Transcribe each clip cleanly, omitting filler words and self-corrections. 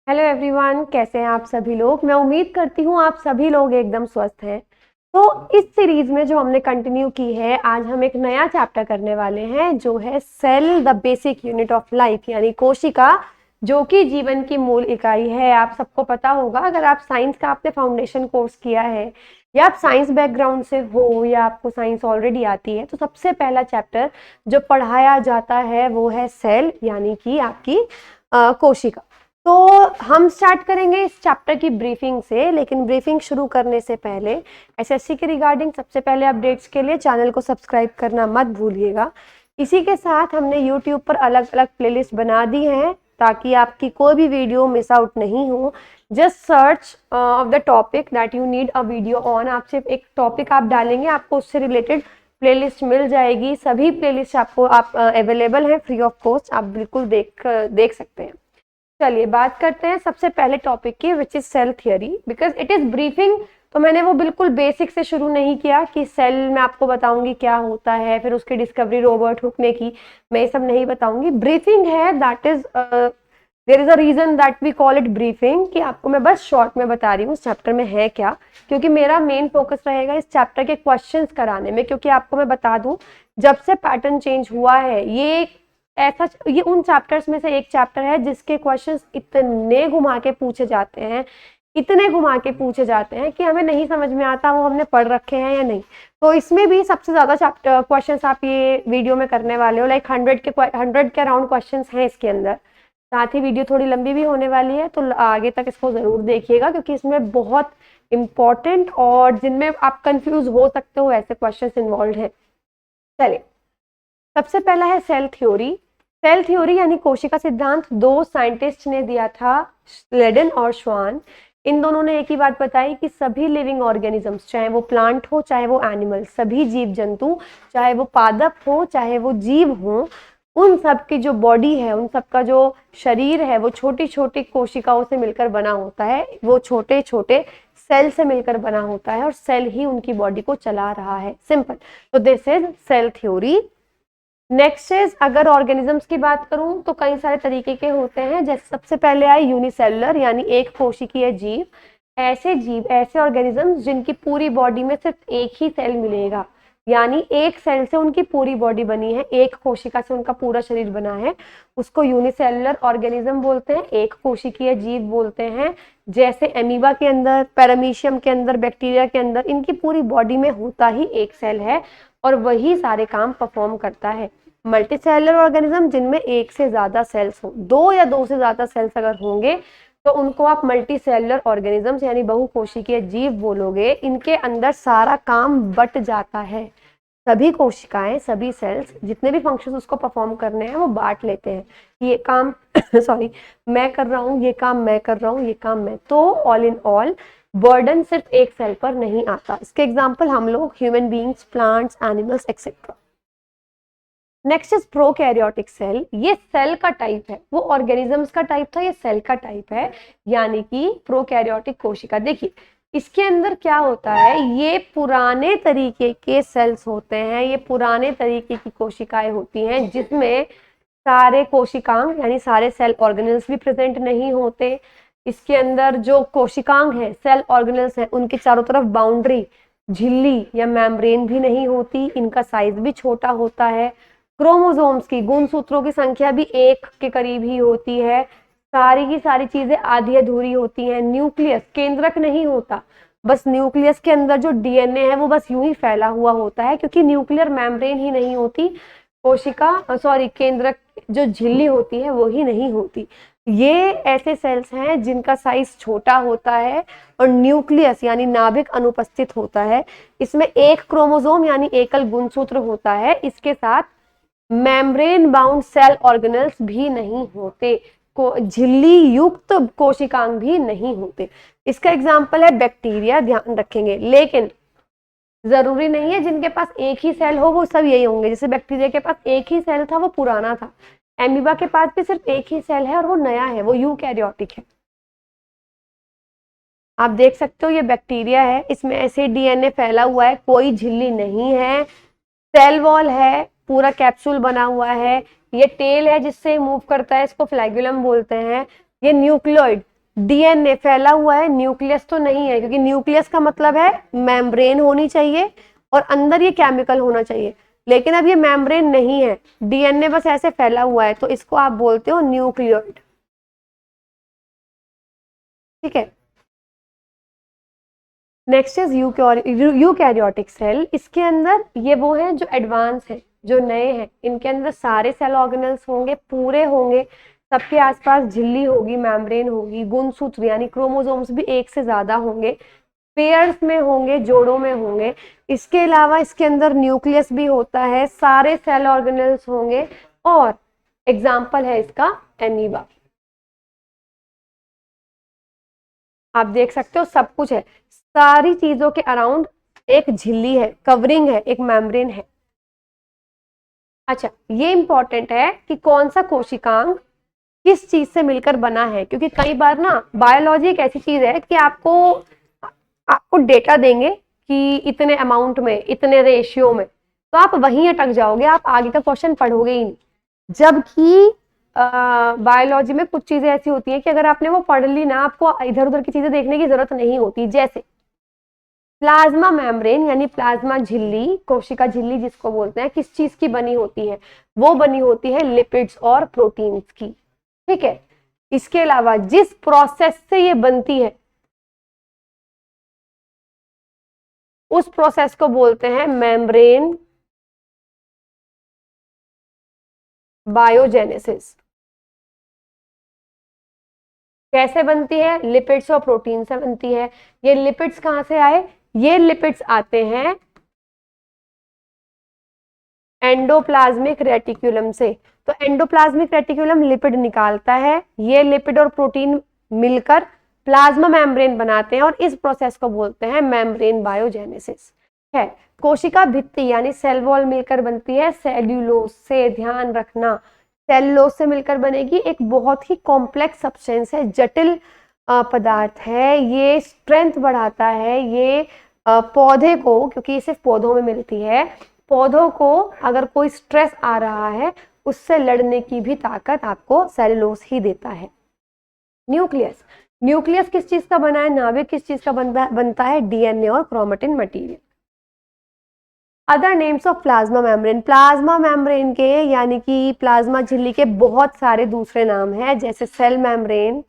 Hello everyone, कैसे हैं आप सभी लोग। मैं उम्मीद करती हूँ आप सभी लोग एकदम स्वस्थ हैं। तो इस सीरीज में जो हमने कंटिन्यू की है, आज हम एक नया चैप्टर करने वाले हैं जो है cell the basic unit of life, यानी कोशिका, जो कि जीवन की मूल इकाई है। आप सबको पता होगा, अगर आप साइंस का आपने फाउंडेशन कोर्स किया है या आप साइंस बैकग्राउंड से हो या आपको साइंस ऑलरेडी आती है, तो सबसे पहला चैप्टर जो पढ़ाया जाता है वो है सेल, यानी कि आपकी कोशिका। तो हम स्टार्ट करेंगे इस चैप्टर की ब्रीफिंग से, लेकिन ब्रीफिंग शुरू करने से पहले एसएससी के रिगार्डिंग सबसे पहले अपडेट्स के लिए चैनल को सब्सक्राइब करना मत भूलिएगा। इसी के साथ हमने यूट्यूब पर अलग अलग प्लेलिस्ट बना दी हैं ताकि आपकी कोई भी वीडियो मिस आउट नहीं हो। Just search of the topic that you need a video on. आप सिर्फ एक टॉपिक आप डालेंगे, आपको उससे रिलेटेड प्लेलिस्ट मिल जाएगी। सभी प्लेलिस्ट आपको अवेलेबल है फ्री ऑफ कॉस्ट, आप बिल्कुल देख सकते हैं। चलिए बात करते हैं सबसे पहले टॉपिक की, which is cell theory. Because it is briefing, तो मैंने वो बिल्कुल बेसिक से शुरू नहीं किया कि सेल में आपको बताऊंगी क्या होता है, फिर उसकी डिस्कवरी रॉबर्ट हुक ने की, मैं ये सब नहीं बताऊंगी। ब्रीफिंग है, that is there is a reason that we call it briefing, कि आपको मैं बस शॉर्ट में बता रही हूँ इस चैप्टर में है क्या, क्योंकि मेरा मेन फोकस रहेगा इस चैप्टर के क्वेश्चंस कराने में। क्योंकि आपको मैं बता दूं, जब से पैटर्न चेंज हुआ है, ये उन चैप्टर्स में से एक चैप्टर है जिसके क्वेश्चंस इतने घुमा के पूछे जाते हैं, इतने घुमा के पूछे जाते हैं कि हमें नहीं समझ में आता वो हमने पढ़ रखे हैं या नहीं। तो इसमें भी सबसे ज्यादा चैप्टर क्वेश्चंस आप ये वीडियो में करने वाले हो, लाइक 100 के अराउंड क्वेश्चंस हैं इसके अंदर। साथ ही वीडियो थोड़ी लंबी भी होने वाली है, तो आगे तक इसको जरूर देखिएगा, क्योंकि इसमें बहुत इंपॉर्टेंट और जिनमें आप कंफ्यूज हो सकते हो ऐसे क्वेश्चंस इन्वॉल्व हैं। चलिए, सबसे पहला है सेल थ्योरी। सेल थ्योरी यानी कोशिका सिद्धांत दो साइंटिस्ट ने दिया था, स्लेडन और श्वान। इन दोनों ने एक ही बात बताई कि सभी लिविंग ऑर्गेनिजम्स, चाहे वो प्लांट हो चाहे वो एनिमल, सभी जीव जंतु, चाहे वो पादप हो चाहे वो जीव हो, उन सब की जो बॉडी है, उन सब का जो शरीर है, वो छोटी छोटी कोशिकाओं से मिलकर बना होता है, वो छोटे छोटे सेल से मिलकर बना होता है, और सेल ही उनकी बॉडी को चला रहा है। सिंपल। तो this is cell theory. Next is, अगर ऑर्गेनिजम्स की बात करूं तो कई सारे तरीके के होते हैं। जैसे सबसे पहले आए यूनिसेलुलर, यानी एक कोशिकीय जीव। ऐसे ऑर्गेनिजम्स जिनकी पूरी बॉडी में सिर्फ एक ही सेल मिलेगा, यानी एक सेल से उनकी पूरी बॉडी बनी है, एक कोशिका से उनका पूरा शरीर बना है, उसको यूनिसेलुलर ऑर्गेनिज्म बोलते हैं, एक कोशिकीय जीव बोलते हैं। जैसे एमीबा के अंदर, पैरामीशियम के अंदर, बैक्टीरिया के अंदर, इनकी पूरी बॉडी में होता ही एक सेल है और वही सारे काम परफॉर्म करता है। मल्टीसेलुलर ऑर्गेनिज्म, जिनमें एक से ज्यादा सेल्स हो, दो या दो से ज्यादा सेल्स अगर होंगे तो उनको आप मल्टीसेलुलर ऑर्गेनिजम्स यानी बहुकोशिकीय जीव बोलोगे। इनके अंदर सारा काम बट जाता है, सभी कोशिकाएं, सभी सेल्स जितने भी फंक्शंस उसको परफॉर्म करने हैं वो बांट लेते हैं। ये काम सॉरी मैं कर रहा हूँ, ये काम मैं कर रहा हूँ, ये काम मैं। तो ऑल इन ऑल बर्डन सिर्फ एक सेल पर नहीं आता। इसके एग्जाम्पल हम लोग human beings, plants, animals etcetera. Next is prokaryotic cell. ये सेल का टाइप है, वो ऑर्गेनिजम्स का टाइप था, ये सेल का टाइप है, यानी कि प्रोकैरियोटिक कोशिका। देखिए इसके अंदर क्या होता है, ये पुराने तरीके के सेल्स होते हैं, ये पुराने तरीके की कोशिकाएं होती हैं जिसमें सारे कोशिकांग यानी सारे सेल ऑर्गेनल्स भी प्रेजेंट नहीं होते। इसके अंदर जो कोशिकांग है, सेल ऑर्गेनल्स हैं, उनके चारों तरफ बाउंड्री, झिल्ली या मेम्ब्रेन भी नहीं होती, इनका साइज भी छोटा होता है। क्रोमोसोम्स की, गुणसूत्रों की संख्या भी एक के करीब ही होती है। सारी की सारी चीजें आधी अधूरी होती हैं। न्यूक्लियस, केंद्रक नहीं होता, बस न्यूक्लियस के अंदर जो डीएनए है वो बस यूं ही फैला हुआ होता है, क्योंकि न्यूक्लियर मेम्ब्रेन ही नहीं होती। केंद्रक जो झिल्ली होती है वो ही नहीं होती। ये ऐसे सेल्स हैं जिनका साइज छोटा होता है और न्यूक्लियस यानी नाभिक अनुपस्थित होता है। इसमें एक क्रोमोसोम यानी एकल गुणसूत्र होता है, इसके साथ मेम्ब्रेन बाउंड सेल ऑर्गेनल्स भी नहीं होते, झिल्ली युक्त कोशिकांग भी नहीं होते। इसका एग्जाम्पल है बैक्टीरिया, ध्यान रखेंगे। लेकिन जरूरी नहीं है जिनके पास एक ही सेल हो वो सब यही होंगे। जैसे बैक्टीरिया के पास एक ही सेल था, वो पुराना था। एमीबा के पास भी सिर्फ एक ही सेल है और वो नया है, वो यूकैरियोटिक है। आप देख सकते हो ये बैक्टीरिया है, इसमें ऐसे डीएनए फैला हुआ है, कोई झिल्ली नहीं है, सेल वॉल है, पूरा कैप्सूल बना हुआ है। ये टेल है जिससे मूव करता है, इसको फ्लैगुलम बोलते हैं। ये न्यूक्लियोइड, डीएनए फैला हुआ है, न्यूक्लियस तो नहीं है, क्योंकि न्यूक्लियस का मतलब है मेम्ब्रेन होनी चाहिए और अंदर ये केमिकल होना चाहिए, लेकिन अब ये मेम्ब्रेन नहीं है, डीएनए बस ऐसे फैला हुआ है, तो इसको आप बोलते हो न्यूक्लियोइड। ठीक है। Next is eukaryotic cell. इसके अंदर ये वो है जो एडवांस है, जो नए हैं, इनके अंदर सारे सेल ऑर्गेनल्स होंगे, पूरे होंगे, सबके आसपास झिल्ली होगी, मेम्ब्रेन होगी, गुणसूत्र यानी क्रोमोसोम्स भी एक से ज्यादा होंगे, पेयर्स में होंगे, जोड़ों में होंगे। इसके अलावा इसके अंदर न्यूक्लियस भी होता है, सारे सेल ऑर्गेनल्स होंगे, और एग्जाम्पल है इसका एमीबा। आप देख सकते हो सब कुछ है, सारी चीजों के अराउंड एक झिल्ली है, कवरिंग है, एक मेम्ब्रेन है। अच्छा, ये इंपॉर्टेंट है कि कौन सा कोशिकांग किस चीज से मिलकर बना है, क्योंकि कई बार ना बायोलॉजी एक ऐसी चीज है कि आपको डेटा देंगे कि इतने अमाउंट में, इतने रेशियो में, तो आप वहीं अटक जाओगे, आप आगे का क्वेश्चन पढ़ोगे ही नहीं। जबकि बायोलॉजी में कुछ चीजें ऐसी होती हैं कि अगर आपने वो पढ़ ली ना, आपको इधर उधर की चीजें देखने की जरूरत नहीं होती। जैसे प्लाज्मा मेम्ब्रेन यानी प्लाज्मा झिल्ली, कोशिका झिल्ली जिसको बोलते हैं, किस चीज की बनी होती है? वो बनी होती है लिपिड्स और प्रोटीन्स की। ठीक है। इसके अलावा जिस प्रोसेस से ये बनती है, उस प्रोसेस को बोलते हैं मेम्ब्रेन बायोजेनेसिस। कैसे बनती है? लिपिड्स और प्रोटीन से बनती है। ये लिपिड्स कहां से आए? ये लिपिड्स आते हैं एंडोप्लाज्मिक रेटिक्यूलम से। तो एंडोप्लाज्मिक रेटिक्यूलम लिपिड निकालता है, ये लिपिड और प्रोटीन मिलकर प्लाज्मा मेम्ब्रेन बनाते हैं, और इस प्रोसेस को बोलते हैं मेम्ब्रेन बायोजेनेसिस। है। कोशिका भित्ति यानी सेल वॉल मिलकर बनती है सेल्यूलोज से। ध्यान रखना, सेल्यूलोज से मिलकर बनेगी, एक बहुत ही कॉम्प्लेक्स सब्सटेंस है, जटिल पदार्थ है। ये स्ट्रेंथ बढ़ाता है, ये पौधे को, क्योंकि ये सिर्फ पौधों में मिलती है, पौधों को अगर कोई स्ट्रेस आ रहा है उससे लड़ने की भी ताकत आपको सेल्यूलोज ही देता है। न्यूक्लियस, न्यूक्लियस किस चीज का बना है? नाभिक किस चीज का बनता है? डीएनए और chromatin material. Other names of plasma membrane, plasma membrane के यानी कि प्लाज्मा झिल्ली के बहुत सारे दूसरे नाम हैं, जैसे cell membrane,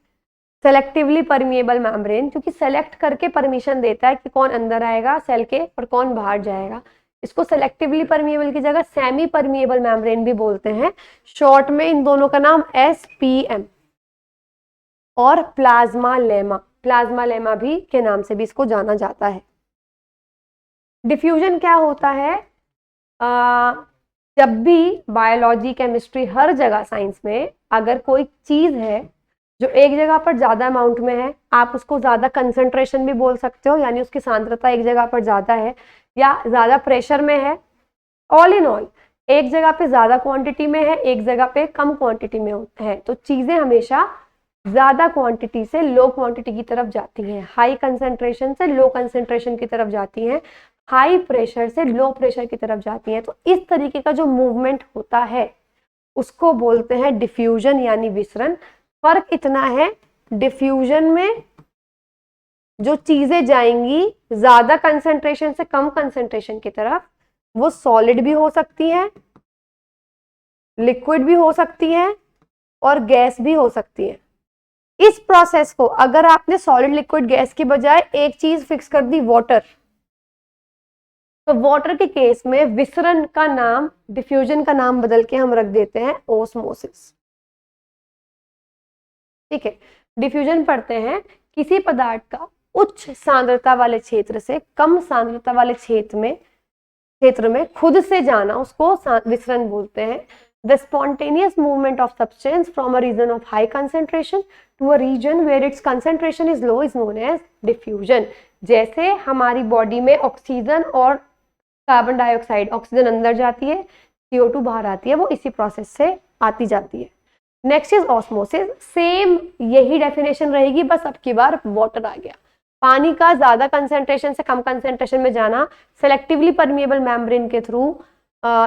selectively permeable membrane, क्योंकि सेलेक्ट करके परमिशन देता है कि कौन अंदर आएगा सेल के और कौन बाहर जाएगा। इसको सेलेक्टिवली परमिएबल की जगह सेमी परमिएबल मेम्ब्रेन भी बोलते हैं। शॉर्ट में इन दोनों का नाम SPM। और प्लाज्मा लेमा, प्लाज्मा लेमा भी के नाम से भी इसको जाना जाता है। डिफ्यूजन क्या होता है? जब भी बायोलॉजी, केमिस्ट्री, हर जगह साइंस में अगर कोई चीज है जो एक जगह पर ज्यादा अमाउंट में है, आप उसको ज्यादा कंसंट्रेशन भी बोल सकते हो, यानी उसकी सांद्रता एक जगह पर ज्यादा है या ज्यादा प्रेशर में है। ऑल इन ऑल, एक जगह पे ज्यादा क्वांटिटी में है, एक जगह पे कम क्वांटिटी में है, तो चीजें हमेशा ज्यादा क्वांटिटी से लो क्वांटिटी की तरफ जाती हैं, हाई कंसंट्रेशन से लो कंसंट्रेशन की तरफ जाती हैं, हाई प्रेशर से लो प्रेशर की तरफ जाती हैं। तो इस तरीके का जो मूवमेंट होता है उसको बोलते हैं डिफ्यूजन यानी विसरण। फर्क इतना है, डिफ्यूजन में जो चीजें जाएंगी ज्यादा कंसंट्रेशन से कम कंसंट्रेशन की तरफ, वो सॉलिड भी हो सकती है, लिक्विड भी हो सकती है, और गैस भी हो सकती है। इस प्रोसेस को अगर आपने सॉलिड, लिक्विड, गैस की बजाय एक चीज फिक्स कर दी, वाटर, तो वाटर के केस में विसरण का नाम, डिफ्यूजन का नाम बदल के हम रख देते हैं ओस्मोसिस। ठीक है। डिफ्यूजन पढ़ते हैं किसी पदार्थ का उच्च सांद्रता वाले क्षेत्र से कम सांद्रता वाले क्षेत्र में खुद से जाना, उसको विसरण बोलते हैं। The spontaneous movement of substance from a region of high concentration to a region where its concentration is low is known as diffusion। जैसे हमारी बॉडी में ऑक्सीजन और कार्बन डाइऑक्साइड, ऑक्सीजन अंदर जाती है, CO2 बाहर आती है, वो इसी प्रोसेस से आती जाती है। नेक्स्ट इज ऑस्मोसिस, सेम यही डेफिनेशन रहेगी, बस अब की बार वाटर आ गया। पानी का ज्यादा कंसेंट्रेशन से कम कंसेंट्रेशन में जाना, सेलेक्टिवली परमिएबल मेम्ब्रेन के थ्रू,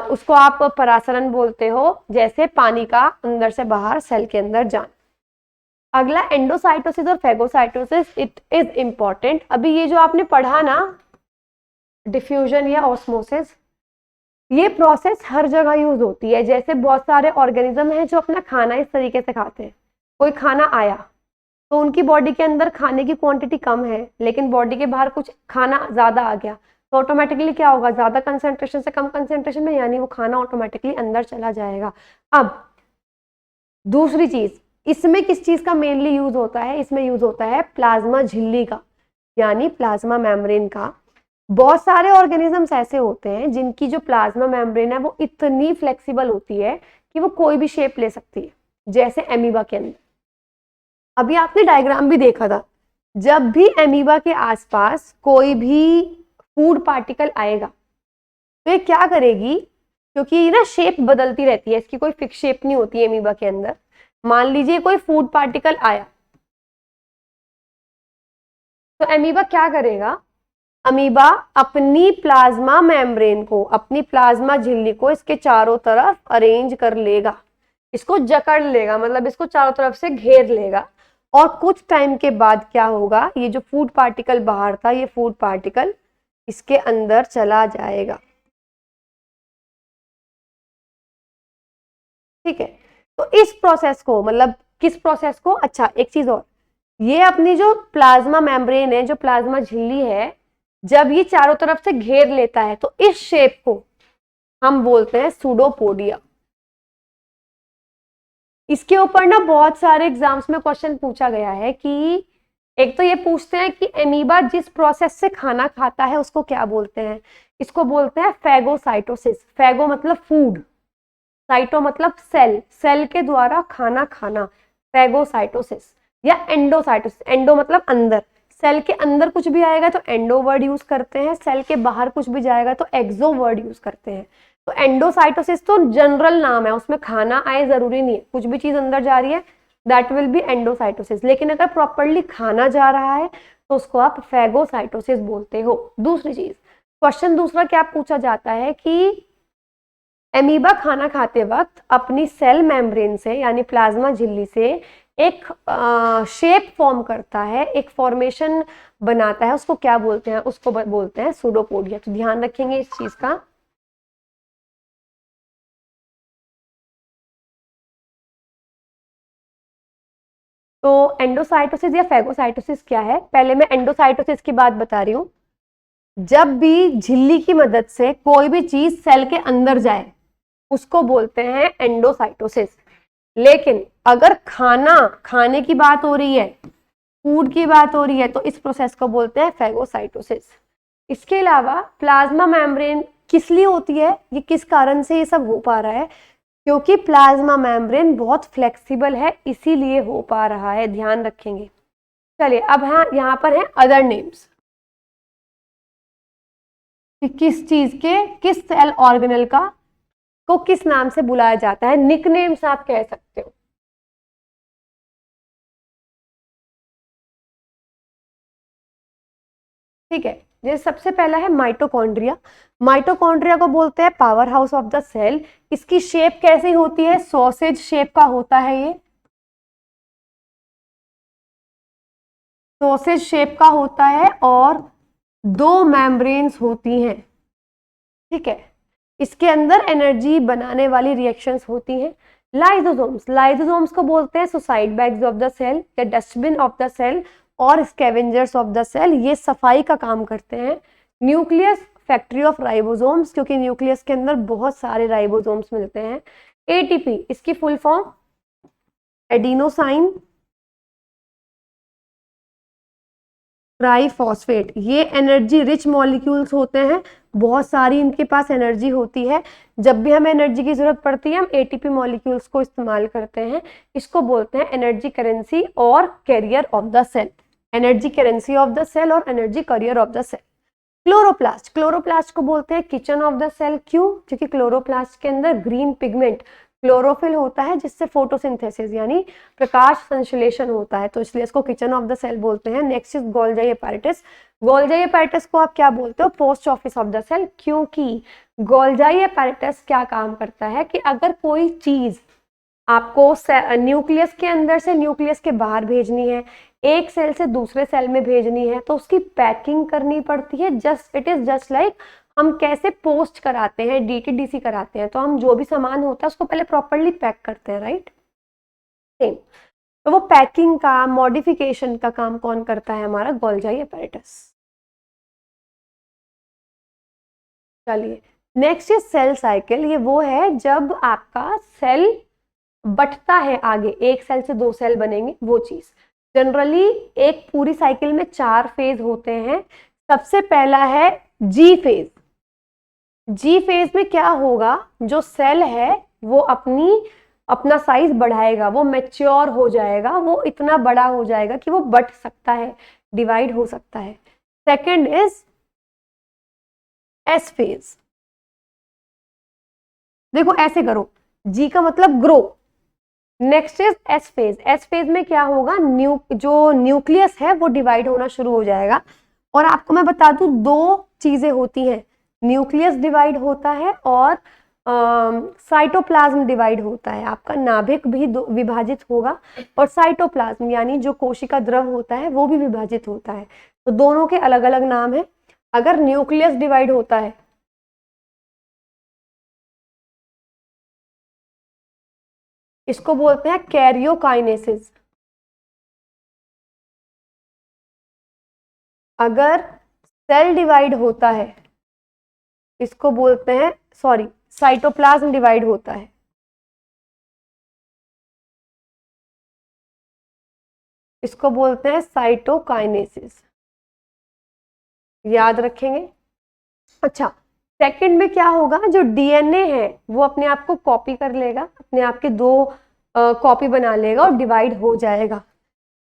उसको आप परासरण बोलते हो, जैसे पानी का अंदर से बाहर सेल के अंदर जाना। अगला एंडोसाइटोसिस और फेगोसाइटोसिस, इट इज इंपॉर्टेंट। अभी ये जो आपने पढ़ा ना डिफ्यूजन या ऑस्मोसिस, ये प्रोसेस हर जगह यूज होती है। जैसे बहुत सारे ऑर्गेनिज्म हैं जो अपना खाना इस तरीके से खाते हैं, कोई खाना आया तो उनकी बॉडी के अंदर खाने की क्वांटिटी कम है, लेकिन बॉडी के बाहर कुछ खाना ज्यादा आ गया तो ऑटोमेटिकली क्या होगा, ज्यादा कंसेंट्रेशन से कम कंसेंट्रेशन में, यानी वो खाना ऑटोमेटिकली अंदर चला जाएगा। अब दूसरी चीज, इसमें किस चीज का मेनली यूज होता है, इसमें यूज होता है प्लाज्मा झिल्ली का, यानी प्लाज्मा मेम्ब्रेन का। बहुत सारे ऑर्गेनिजम्स ऐसे होते हैं जिनकी जो प्लाज्मा मेम्ब्रेन है वो इतनी फ्लेक्सिबल होती है कि वो कोई भी शेप ले सकती है, जैसे एमीबा के अंदर। अभी आपने डायग्राम भी देखा था, जब भी एमीबा के आसपास कोई भी फूड पार्टिकल आएगा तो ये क्या करेगी, क्योंकि ये ना शेप बदलती रहती है, इसकी कोई फिक्स शेप नहीं होती है एमीबा के अंदर। मान लीजिए कोई फूड पार्टिकल आया तो एमीबा क्या करेगा, अमीबा अपनी प्लाज्मा मेम्ब्रेन को, अपनी प्लाज्मा झिल्ली को इसके चारों तरफ अरेंज कर लेगा, इसको जकड़ लेगा, मतलब इसको चारों तरफ से घेर लेगा। और कुछ टाइम के बाद क्या होगा, ये जो फूड पार्टिकल बाहर था, ये फूड पार्टिकल इसके अंदर चला जाएगा। ठीक है, तो इस प्रोसेस को, मतलब किस प्रोसेस को, अच्छा एक चीज और, ये अपनी जो प्लाज्मा मेम्ब्रेन है, जो प्लाज्मा झिल्ली है, जब ये चारों तरफ से घेर लेता है तो इस शेप को हम बोलते हैं सूडोपोडिया। इसके ऊपर ना बहुत सारे एग्जाम्स में क्वेश्चन पूछा गया है कि एक तो ये पूछते हैं कि एमीबा जिस प्रोसेस से खाना खाता है उसको क्या बोलते हैं, इसको बोलते हैं फेगोसाइटोसिस। फेगो मतलब फूड, साइटो मतलब सेल, सेल के द्वारा खाना खाना, फेगोसाइटोसिस। या एंडोसाइटोसिस, एंडो मतलब अंदर, सेल के अंदर कुछ भी आएगा तो एंडो वर्ड यूज करते हैं, सेल के बाहर कुछ भी जाएगा तो एक्सो वर्ड यूज करते हैं। तो एंडोसाइटोसिस तो जनरल नाम है, उसमें खाना आए जरूरी नहीं है, कुछ भी चीज अंदर जा रही है दैट विल बी एंडोसाइटोसिस। लेकिन अगर प्रॉपरली खाना जा रहा है तो उसको आप फेगोसाइटोसिस बोलते हो। दूसरी चीज, क्वेश्चन दूसरा क्या पूछा जाता है कि एमीबा खाना खाते वक्त अपनी सेल मेम्ब्रेन से, यानी प्लाज्मा झिल्ली से एक शेप फॉर्म करता है, एक फॉर्मेशन बनाता है, उसको क्या बोलते हैं, उसको बोलते हैं सूडोपोडिया। तो ध्यान रखेंगे इस चीज का। तो एंडोसाइटोसिस या फेगोसाइटोसिस क्या है, पहले मैं एंडोसाइटोसिस की बात बता रही हूँ। जब भी झिल्ली की मदद से कोई भी चीज सेल के अंदर जाए उसको बोलते हैं एंडोसाइटोसिस। लेकिन अगर खाने की बात हो रही है, फूड की बात हो रही है, तो इस प्रोसेस को बोलते हैं फेगोसाइटोसिस। इसके अलावा प्लाज्मा मेम्ब्रेन किस लिए होती है, ये किस कारण से ये सब हो पा रहा है, क्योंकि प्लाज्मा मेम्ब्रेन बहुत फ्लेक्सिबल है, इसीलिए हो पा रहा है, ध्यान रखेंगे। चलिए अब हाँ, यहाँ पर है अदर नेम्स, किस चीज के, किस सेल ऑर्गेनल का को किस नाम से बुलाया जाता है, निकनेम्स आप कह सकते हो। ठीक है, जैसे सबसे पहला है माइटोकॉन्ड्रिया। माइटोकॉन्ड्रिया को बोलते हैं power house of the cell. इसकी शेप कैसी होती है, सॉसेज शेप का होता है, ये सॉसेज शेप का होता है और दो मेम्ब्रेन्स होती हैं। ठीक है, इसके अंदर एनर्जी बनाने वाली रिएक्शंस होती हैं। लाइसोसोम्स, लाइसोसोम्स को बोलते हैं suicide bags of the cell या डस्टबिन ऑफ द सेल और स्कैवेंजर्स ऑफ द सेल, ये सफाई का काम करते हैं। न्यूक्लियस, फैक्ट्री ऑफ राइबोसोम्स, क्योंकि न्यूक्लियस के अंदर बहुत सारे राइबोसोम्स मिलते हैं। एटीपी, इसकी फुल फॉर्म एडिनोसाइन ट्राइफॉस्फेट, ये एनर्जी रिच मॉलिक्यूल्स होते हैं, बहुत सारी इनके पास एनर्जी होती है। जब भी हमें एनर्जी की जरूरत पड़ती है हम एटीपी मॉलिक्यूल्स को इस्तेमाल करते हैं। इसको बोलते हैं एनर्जी करेंसी और carrier of the cell, energy currency of the cell और energy carrier of the cell. Chloroplast, chloroplast को बोलते हैं किचन ऑफ द सेल। क्यों, क्योंकि क्लोरोप्लास्ट के अंदर ग्रीन पिगमेंट क्लोरोफिल होता है जिससे फोटोसिंथेसिस यानी प्रकाश संश्लेषण होता है, तो इसलिए इसको किचन ऑफ द सेल बोलते हैं। Next is Golgi apparatus. Golgi apparatus को आप क्या बोलते हो, post office of the cell, क्योंकि गोल्गी अपैरेटस क्या काम करता है कि अगर कोई चीज आपको न्यूक्लियस के अंदर से न्यूक्लियस के बाहर भेजनी है, एक सेल से दूसरे सेल में भेजनी है, तो उसकी पैकिंग करनी पड़ती है। इट इज जस्ट लाइक हम कैसे पोस्ट कराते हैं, डीटीडीसी कराते हैं, तो हम जो भी सामान होता है उसको पहले प्रॉपरली पैक करते हैं, राइट। सेम, तो वो पैकिंग का, मॉडिफिकेशन का काम कौन करता है? हमारा गोल्जाई अपैरेटस। चलिए, नेक्स्ट ये सेल साइकिल, ये वो है जब आपका सेल बटता है आगे, एक सेल से दो सेल बनेंगे, वो चीज। जनरली एक पूरी साइकिल में 4 फेज होते हैं। सबसे पहला है जी फेज। जी फेज में क्या होगा, जो सेल है वो अपना साइज बढ़ाएगा, वो मैच्योर हो जाएगा, वो इतना बड़ा हो जाएगा कि वो बट सकता है, डिवाइड हो सकता है। Second is S phase. देखो ऐसे करो, जी का मतलब grow. Next is S phase. S phase में क्या होगा, जो न्यूक्लियस है वो डिवाइड होना शुरू हो जाएगा। और आपको मैं बता दूं, 2 चीजें होती हैं, न्यूक्लियस डिवाइड होता है और साइटोप्लाज्म डिवाइड होता है। आपका नाभिक भी विभाजित होगा और साइटोप्लाज्म यानी जो कोशिका द्रव होता है वो भी विभाजित होता है। तो दोनों के अलग अलग नाम है। अगर न्यूक्लियस डिवाइड होता है, इसको बोलते हैं कैरियोकाइनेसिस। अगर सेल डिवाइड होता है, इसको बोलते हैं, सॉरी, साइटोप्लाज्म डिवाइड होता है, इसको बोलते हैं साइटोकाइनेसिस। याद रखेंगे। अच्छा, सेकंड में क्या होगा, जो डीएनए है वो अपने आप को कॉपी कर लेगा, अपने आप के 2 कॉपी बना लेगा और डिवाइड हो जाएगा।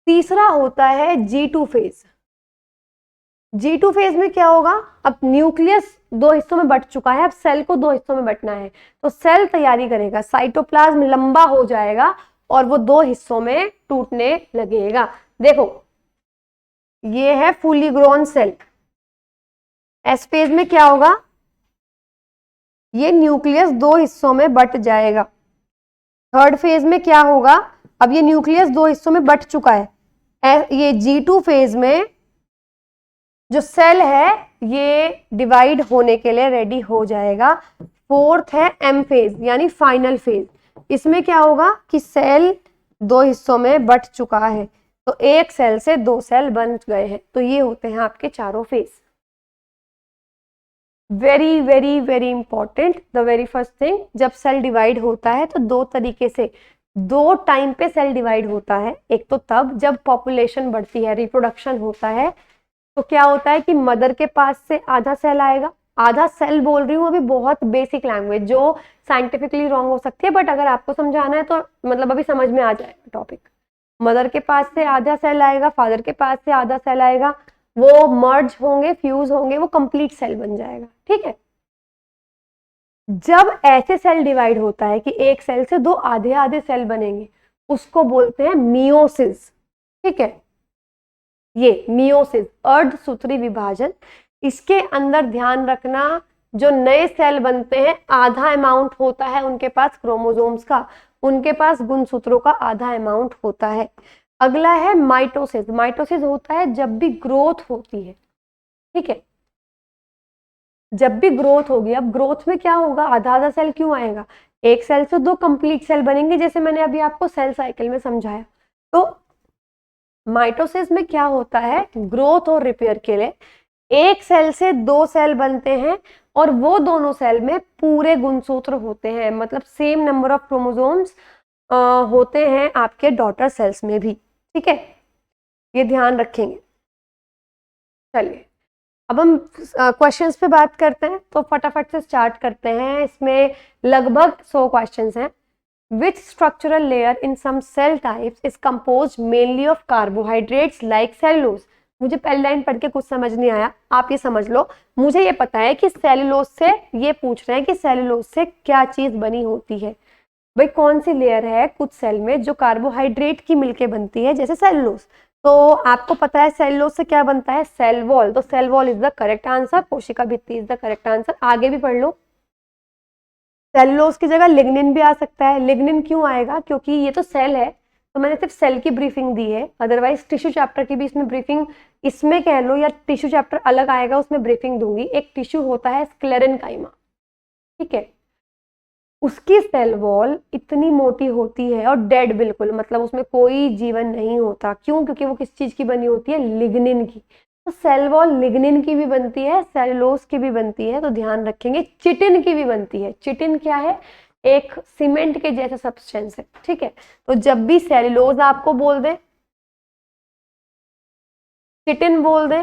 तीसरा होता है G2 फेज। G2 फेज में क्या होगा, अब न्यूक्लियस 2 हिस्सों में बट चुका है, अब सेल को 2 हिस्सों में बटना है, तो सेल तैयारी करेगा, साइटोप्लाज्म लंबा हो जाएगा और वो 2 हिस्सों में टूटने लगेगा। देखो ये है fully grown cell. S phase में क्या होगा, ये न्यूक्लियस 2 हिस्सों में बट जाएगा। थर्ड फेज में क्या होगा, अब ये न्यूक्लियस 2 हिस्सों में बट चुका है, ये G2 फेज में जो सेल है ये डिवाइड होने के लिए रेडी हो जाएगा। फोर्थ है M फेज यानी फाइनल फेज। इसमें क्या होगा कि सेल 2 हिस्सों में बट चुका है, तो एक सेल से 2 सेल बन गए हैं। तो ये होते हैं आपके चारों phase. Very very very important, the very first thing, जब सेल डिवाइड होता है तो 2 तरीके से, 2 टाइम पे सेल डिवाइड होता है। एक तो तब जब पॉपुलेशन बढ़ती है, रिप्रोडक्शन होता है, तो क्या होता है कि मदर के पास से आधा सेल आएगा। आधा सेल बोल रही हूँ अभी, बहुत बेसिक लैंग्वेज जो साइंटिफिकली रॉन्ग हो सकती है, बट अगर आपको समझाना है तो मतलब अभी समझ में आ जाएगा टॉपिक। मदर के पास से आधा सेल आएगा, फादर के पास से आधा सेल आएगा, वो मर्ज होंगे, फ्यूज होंगे, वो कंप्लीट सेल बन जाएगा। ठीक है, जब ऐसे सेल डिवाइड होता है कि एक सेल से 2 आधे आधे सेल बनेंगे, उसको बोलते हैं मियोसिस। ठीक है, ये मियोसिस, अर्धसूत्री विभाजन। इसके अंदर ध्यान रखना, जो नए सेल बनते हैं आधा अमाउंट होता है उनके पास क्रोमोसोम्स का, उनके पास गुणसूत्रों का आधा अमाउंट होता है। अगला है माइटोसिस। माइटोसिस होता है जब भी ग्रोथ होती है। ठीक है, जब भी ग्रोथ होगी। अब ग्रोथ में क्या होगा, आधा आधा सेल क्यों आएगा, एक सेल से 2 कंप्लीट सेल बनेंगे, जैसे मैंने अभी आपको सेल साइकिल में समझाया। तो माइटोसिस में क्या होता है, ग्रोथ और रिपेयर के लिए एक सेल से 2 सेल बनते हैं और वो दोनों सेल में पूरे गुणसूत्र होते हैं, मतलब सेम नंबर ऑफ क्रोमोसोम्स होते हैं आपके डॉटर सेल्स में भी। ठीक है, ये ध्यान रखेंगे। चलिए, अब हम क्वेश्चंस पे बात करते हैं, तो फटाफट से स्टार्ट करते हैं। इसमें लगभग 100 क्वेश्चंस हैं। Which structural layer in some cell types is composed mainly of carbohydrates like cellulose? मुझे पहली लाइन पढ़ के कुछ समझ नहीं आया, आप ये समझ लो। मुझे ये पता है कि सेलुलोज से, ये पूछ रहे हैं कि सेलुलोज से क्या चीज बनी होती है। भाई कौन सी लेयर है कुछ सेल में जो कार्बोहाइड्रेट की मिलके बनती है, जैसे सेलुलोज। तो आपको पता है सेलुलोज से क्या बनता है, सेल वॉल। तो cell wall is the correct answer, कोशिका भित्ति इज द करेक्ट आंसर। आगे भी पढ़ लो। सेलुलोज की जगह लिग्निन भी आ सकता है। लिग्निन क्यों आएगा? क्योंकि ये तो सेल है, तो मैंने सिर्फ सेल की ब्रीफिंग दी है, अदरवाइज टिश्यू चैप्टर की भी इसमें ब्रीफिंग, इसमें कह लो या टिश्यू चैप्टर अलग आएगा उसमें ब्रीफिंग दूंगी। एक टिश्यू होता है स्क्लेरेनकाइमा, ठीक है, उसकी सेल वॉल इतनी मोटी होती है और डेड बिल्कुल, मतलब उसमें कोई जीवन नहीं होता। क्यों? क्योंकि वो किस चीज की बनी होती है? लिग्निन की। तो सेल वॉल लिग्निन की भी बनती है, सेलुलोज की भी बनती है, तो ध्यान रखेंगे। चिटिन की भी बनती है। चिटिन क्या है? एक सीमेंट के जैसा सब्सटेंस है, ठीक है। तो जब भी सेलुलोज आपको बोल दे, चिटिन बोल दे,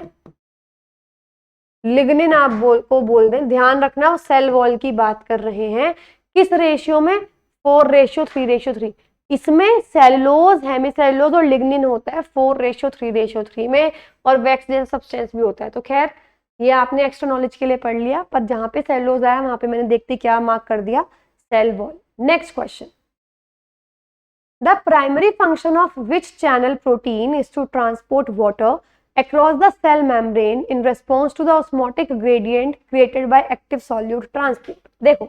लिग्निन आप बोल दें, ध्यान रखना वो सेल वॉल की बात कर रहे हैं। किस रेशियो में? 4:3:3। इसमें सेलुलोज, हेमिसेलुलोज और लिग्निन होता है 4:3:3 में, और वैक्स जैसा सब्सटेंस भी होता है। तो खैर ये आपने एक्स्ट्रा नॉलेज के लिए पढ़ लिया, पर जहां पे सेलुलोज आया वहां पे मैंने देखते क्या मार्क कर दिया, cell wall. Next question, the primary function of which channel protein is to transport water across the cell membrane in response to the osmotic gradient created by active solute transport। देखो,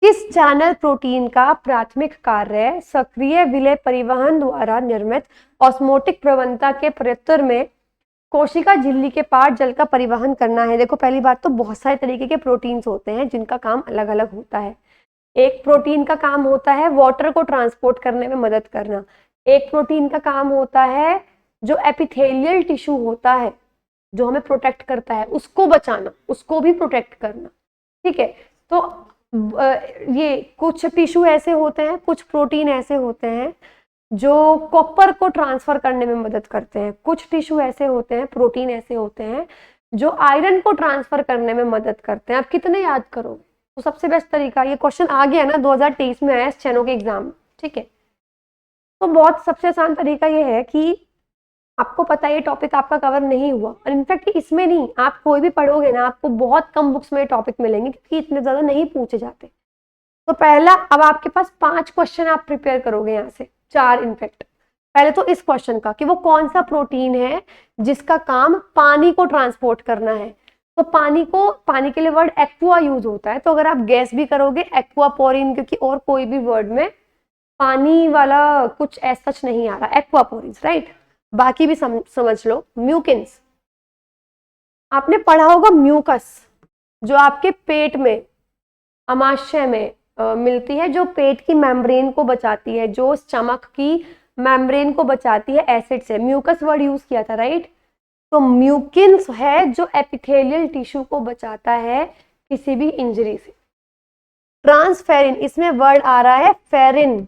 किस चैनल प्रोटीन का प्राथमिक कार्य सक्रिय विलेय परिवहन द्वारा निर्मित osmotic प्रवणता के प्रत्युत्तर में कोशिका झिल्ली के पार जल का परिवहन करना है? देखो, पहली बात तो बहुत सारे तरीके के प्रोटीन्स होते हैं जिनका काम अलग अलग होता है। एक प्रोटीन का काम होता है वाटर को ट्रांसपोर्ट करने में मदद करना। एक प्रोटीन का काम होता है जो एपिथेलियल टिश्यू होता है, जो हमें प्रोटेक्ट करता है, उसको बचाना, उसको भी प्रोटेक्ट करना, ठीक है। तो ये कुछ टिश्यू ऐसे होते हैं, कुछ प्रोटीन ऐसे होते हैं जो कॉपर को ट्रांसफर करने में मदद करते हैं। कुछ टिश्यू ऐसे होते हैं, प्रोटीन ऐसे होते हैं जो आयरन को ट्रांसफर करने में मदद करते हैं। आप कितने याद करोगे? तो सबसे बेस्ट तरीका, ये क्वेश्चन आ गया ना 2023 में आया स्टेनो के एग्जाम में, ठीक है। तो बहुत सबसे आसान तरीका ये है कि आपको पता है ये टॉपिक आपका कवर नहीं हुआ, और इनफैक्ट इसमें नहीं, आप कोई भी पढ़ोगे ना आपको बहुत कम बुक्स में टॉपिक मिलेंगे क्योंकि इतने ज्यादा नहीं पूछे जाते। तो पहला, अब आपके पास 5 क्वेश्चन आप प्रिपेयर करोगे यहाँ से, 4 इनफैक्ट। पहले तो इस क्वेश्चन का कि वो कौन सा प्रोटीन है जिसका काम पानी को ट्रांसपोर्ट करना है। तो पानी के लिए वर्ड एक्वा यूज होता है, तो अगर आप गैस भी करोगे एक्वापोरिन, क्योंकि और कोई भी वर्ड में पानी वाला कुछ ऐसा सच नहीं आ रहा, एक्वापोरिन, राइट। बाकी भी समझ लो। म्यूकिन्स, आपने पढ़ा होगा म्यूकस, जो आपके पेट में, अमाशय में मिलती है, जो पेट की मेम्ब्रेन को बचाती है, जो स्टमक की मेम्ब्रेन को बचाती है एसिड से। म्यूकस वर्ड यूज किया था, राइट। तो म्यूकिन्स है जो एपिथेलियल टिश्यू को बचाता है किसी भी इंजरी से। ट्रांसफेरिन, इसमें वर्ड आ रहा है फेरिन।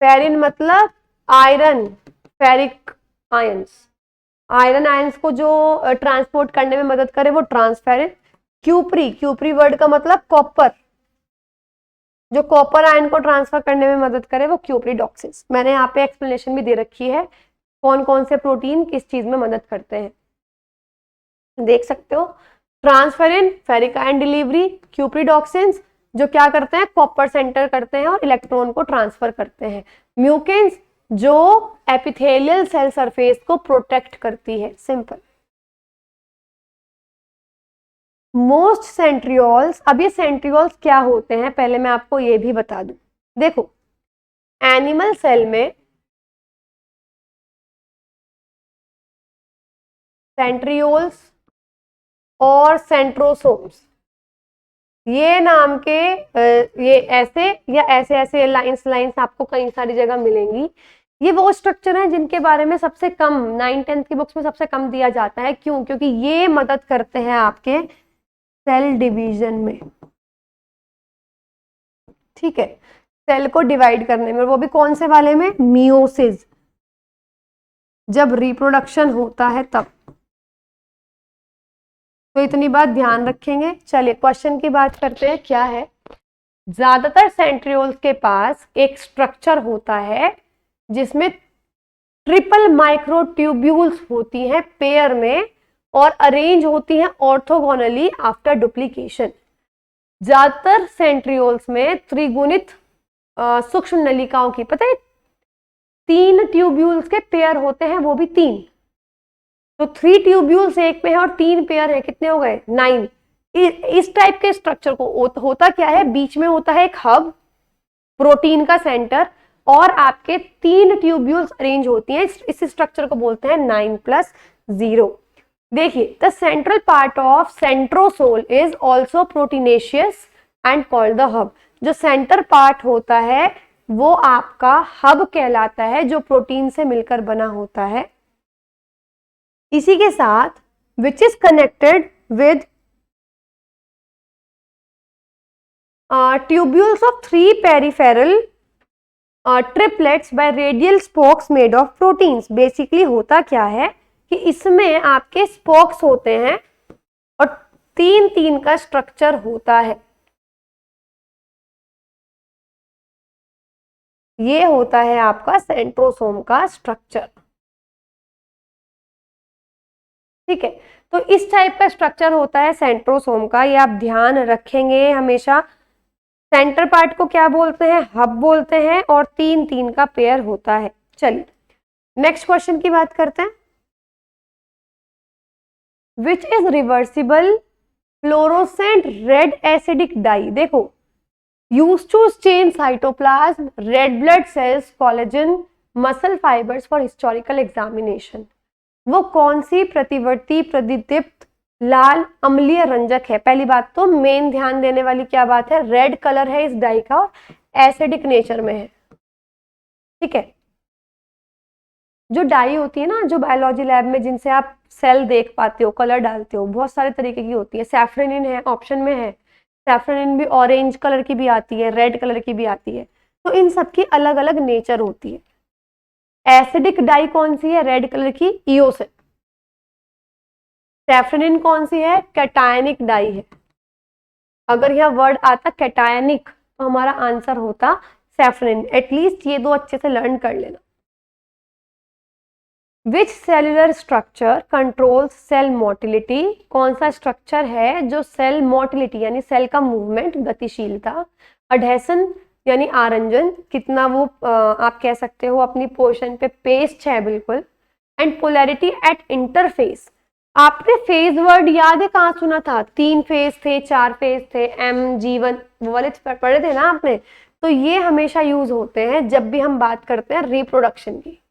फेरिन मतलब iron, ferric ions, iron ions को जो ट्रांसपोर्ट करने में मदद करे वो ट्रांसफेरिन। क्यूप्री वर्ड का मतलब कॉपर, जो कॉपर आयन को ट्रांसफर करने में मदद करे वो क्यूप्रीडॉक्सिस। मैंने यहाँ पे एक्सप्लेनेशन भी दे रखी है कौन कौन से प्रोटीन किस चीज में मदद करते हैं, देख सकते हो। ट्रांसफेरिन, फेरिक आयन डिलीवरी, क्यूप्रीडॉक्सिन्स जो क्या करते हैं, कॉपर सेंटर करते हैं और इलेक्ट्रॉन को ट्रांसफर करते हैं। म्यूकिन्स जो एपिथेलियल सेल सरफेस को प्रोटेक्ट करती है, सिंपल। मोस्ट सेंट्रियोल्स, अब ये सेंट्रियोल्स क्या होते हैं पहले मैं आपको ये भी बता दूं। देखो, एनिमल सेल में सेंट्रियोल्स और सेंट्रोसोम्स, ये नाम के ये ऐसे या ऐसे ऐसे लाइंस आपको कई सारी जगह मिलेंगी। ये वो स्ट्रक्चर है जिनके बारे में सबसे कम 9th-10th की बुक्स में सबसे कम दिया जाता है। क्यों? क्योंकि ये मदद करते हैं आपके सेल डिवीजन में, ठीक है, सेल को डिवाइड करने में। वो भी कौन से वाले में? मियोसिस, जब रिप्रोडक्शन होता है तब। तो इतनी बात ध्यान रखेंगे। चलिए क्वेश्चन की बात करते हैं, क्या है। ज्यादातर सेंट्रियोल्स के पास एक स्ट्रक्चर होता है जिसमें ट्रिपल माइक्रोट्यूब्यूल्स होती हैं पेयर में और अरेंज होती हैं ऑर्थोगोनली आफ्टर डुप्लीकेशन। ज्यादातर सेंट्रियोल्स में त्रिगुणित सूक्ष्म नलिकाओं की, पता है 3 ट्यूब्यूल्स के पेयर होते हैं, वो भी 3। तो 3 ट्यूब्यूल्स एक में है और 3 पेयर है, कितने हो गए? 9। इस टाइप के स्ट्रक्चर को होता क्या है, बीच में होता है एक हब, प्रोटीन का सेंटर, और आपके 3 ट्यूब्यूल्स अरेंज होती हैं। इस स्ट्रक्चर को बोलते हैं 9+0। देखिए, the central part of centrosome is also proteinaceous and called the hub. जो सेंटर पार्ट होता है वो आपका हब कहलाता है, जो प्रोटीन से मिलकर बना होता है। इसी के साथ which is connected with tubules of 3 peripheral triplets by radial spokes made of proteins। Basically होता क्या है कि इसमें आपके स्पोक्स होते हैं और 3 का स्ट्रक्चर होता है। ये होता है आपका सेंट्रोसोम का स्ट्रक्चर। ठीक है, तो इस टाइप का स्ट्रक्चर होता है सेंट्रोसोम का, ये आप ध्यान रखेंगे हमेशा। सेंटर पार्ट को क्या बोलते हैं, हब बोलते हैं, और 3 का पेयर होता है। चलिए नेक्स्ट क्वेश्चन की बात करते हैं। Which is reversible fluorescent red acidic dye. देखो, use to change cytoplasm, red blood cells, collagen, muscle fibres for historical examination. वो कौन सी प्रतिवर्ती प्रतिदीप्त लाल अम्लीय रंजक है। पहली बात तो मेन ध्यान देने वाली क्या बात है, रेड कलर है इस डाई का और एसिडिक नेचर में है। ठीक है, जो डाई होती है ना, जो बायोलॉजी लैब में जिनसे आप सेल देख पाते हो, कलर डालते हो, बहुत सारे तरीके की होती है। सैफ्रनिन है, ऑप्शन में है। सैफ्रनिन भी ऑरेंज कलर की भी आती है, रेड कलर की भी आती है। तो इन सबकी अलग अलग नेचर होती है। एसिडिक डाई कौन सी है, रेड कलर की, ईओसिन। सैफ्रनिन कौन सी है, कैटायनिक डाई है। अगर यह वर्ड आता कैटायनिक तो हमारा आंसर होता सैफ्रनिन। एटलीस्ट ये 2 अच्छे से लर्न कर लेना। Which cellular structure controls cell motility. कौन सा स्ट्रक्चर है जो सेल मोटिलिटी यानी सेल का मूवमेंट, गतिशीलता, अडहेसन यानी आरंजन, कितना वो आप कह सकते हो अपनी पोर्शन पे पेस्ट है बिल्कुल, एंड पोलैरिटी एट इंटरफेस। आपने फेज वर्ड याद है, कहाँ सुना था, 3 फेज थे, 4 फेज थे, MG1 वो वाले पढ़े थे ना आपने। तो ये हमेशा यूज होते हैं जब भी हम बात करते हैं रिप्रोडक्शन की।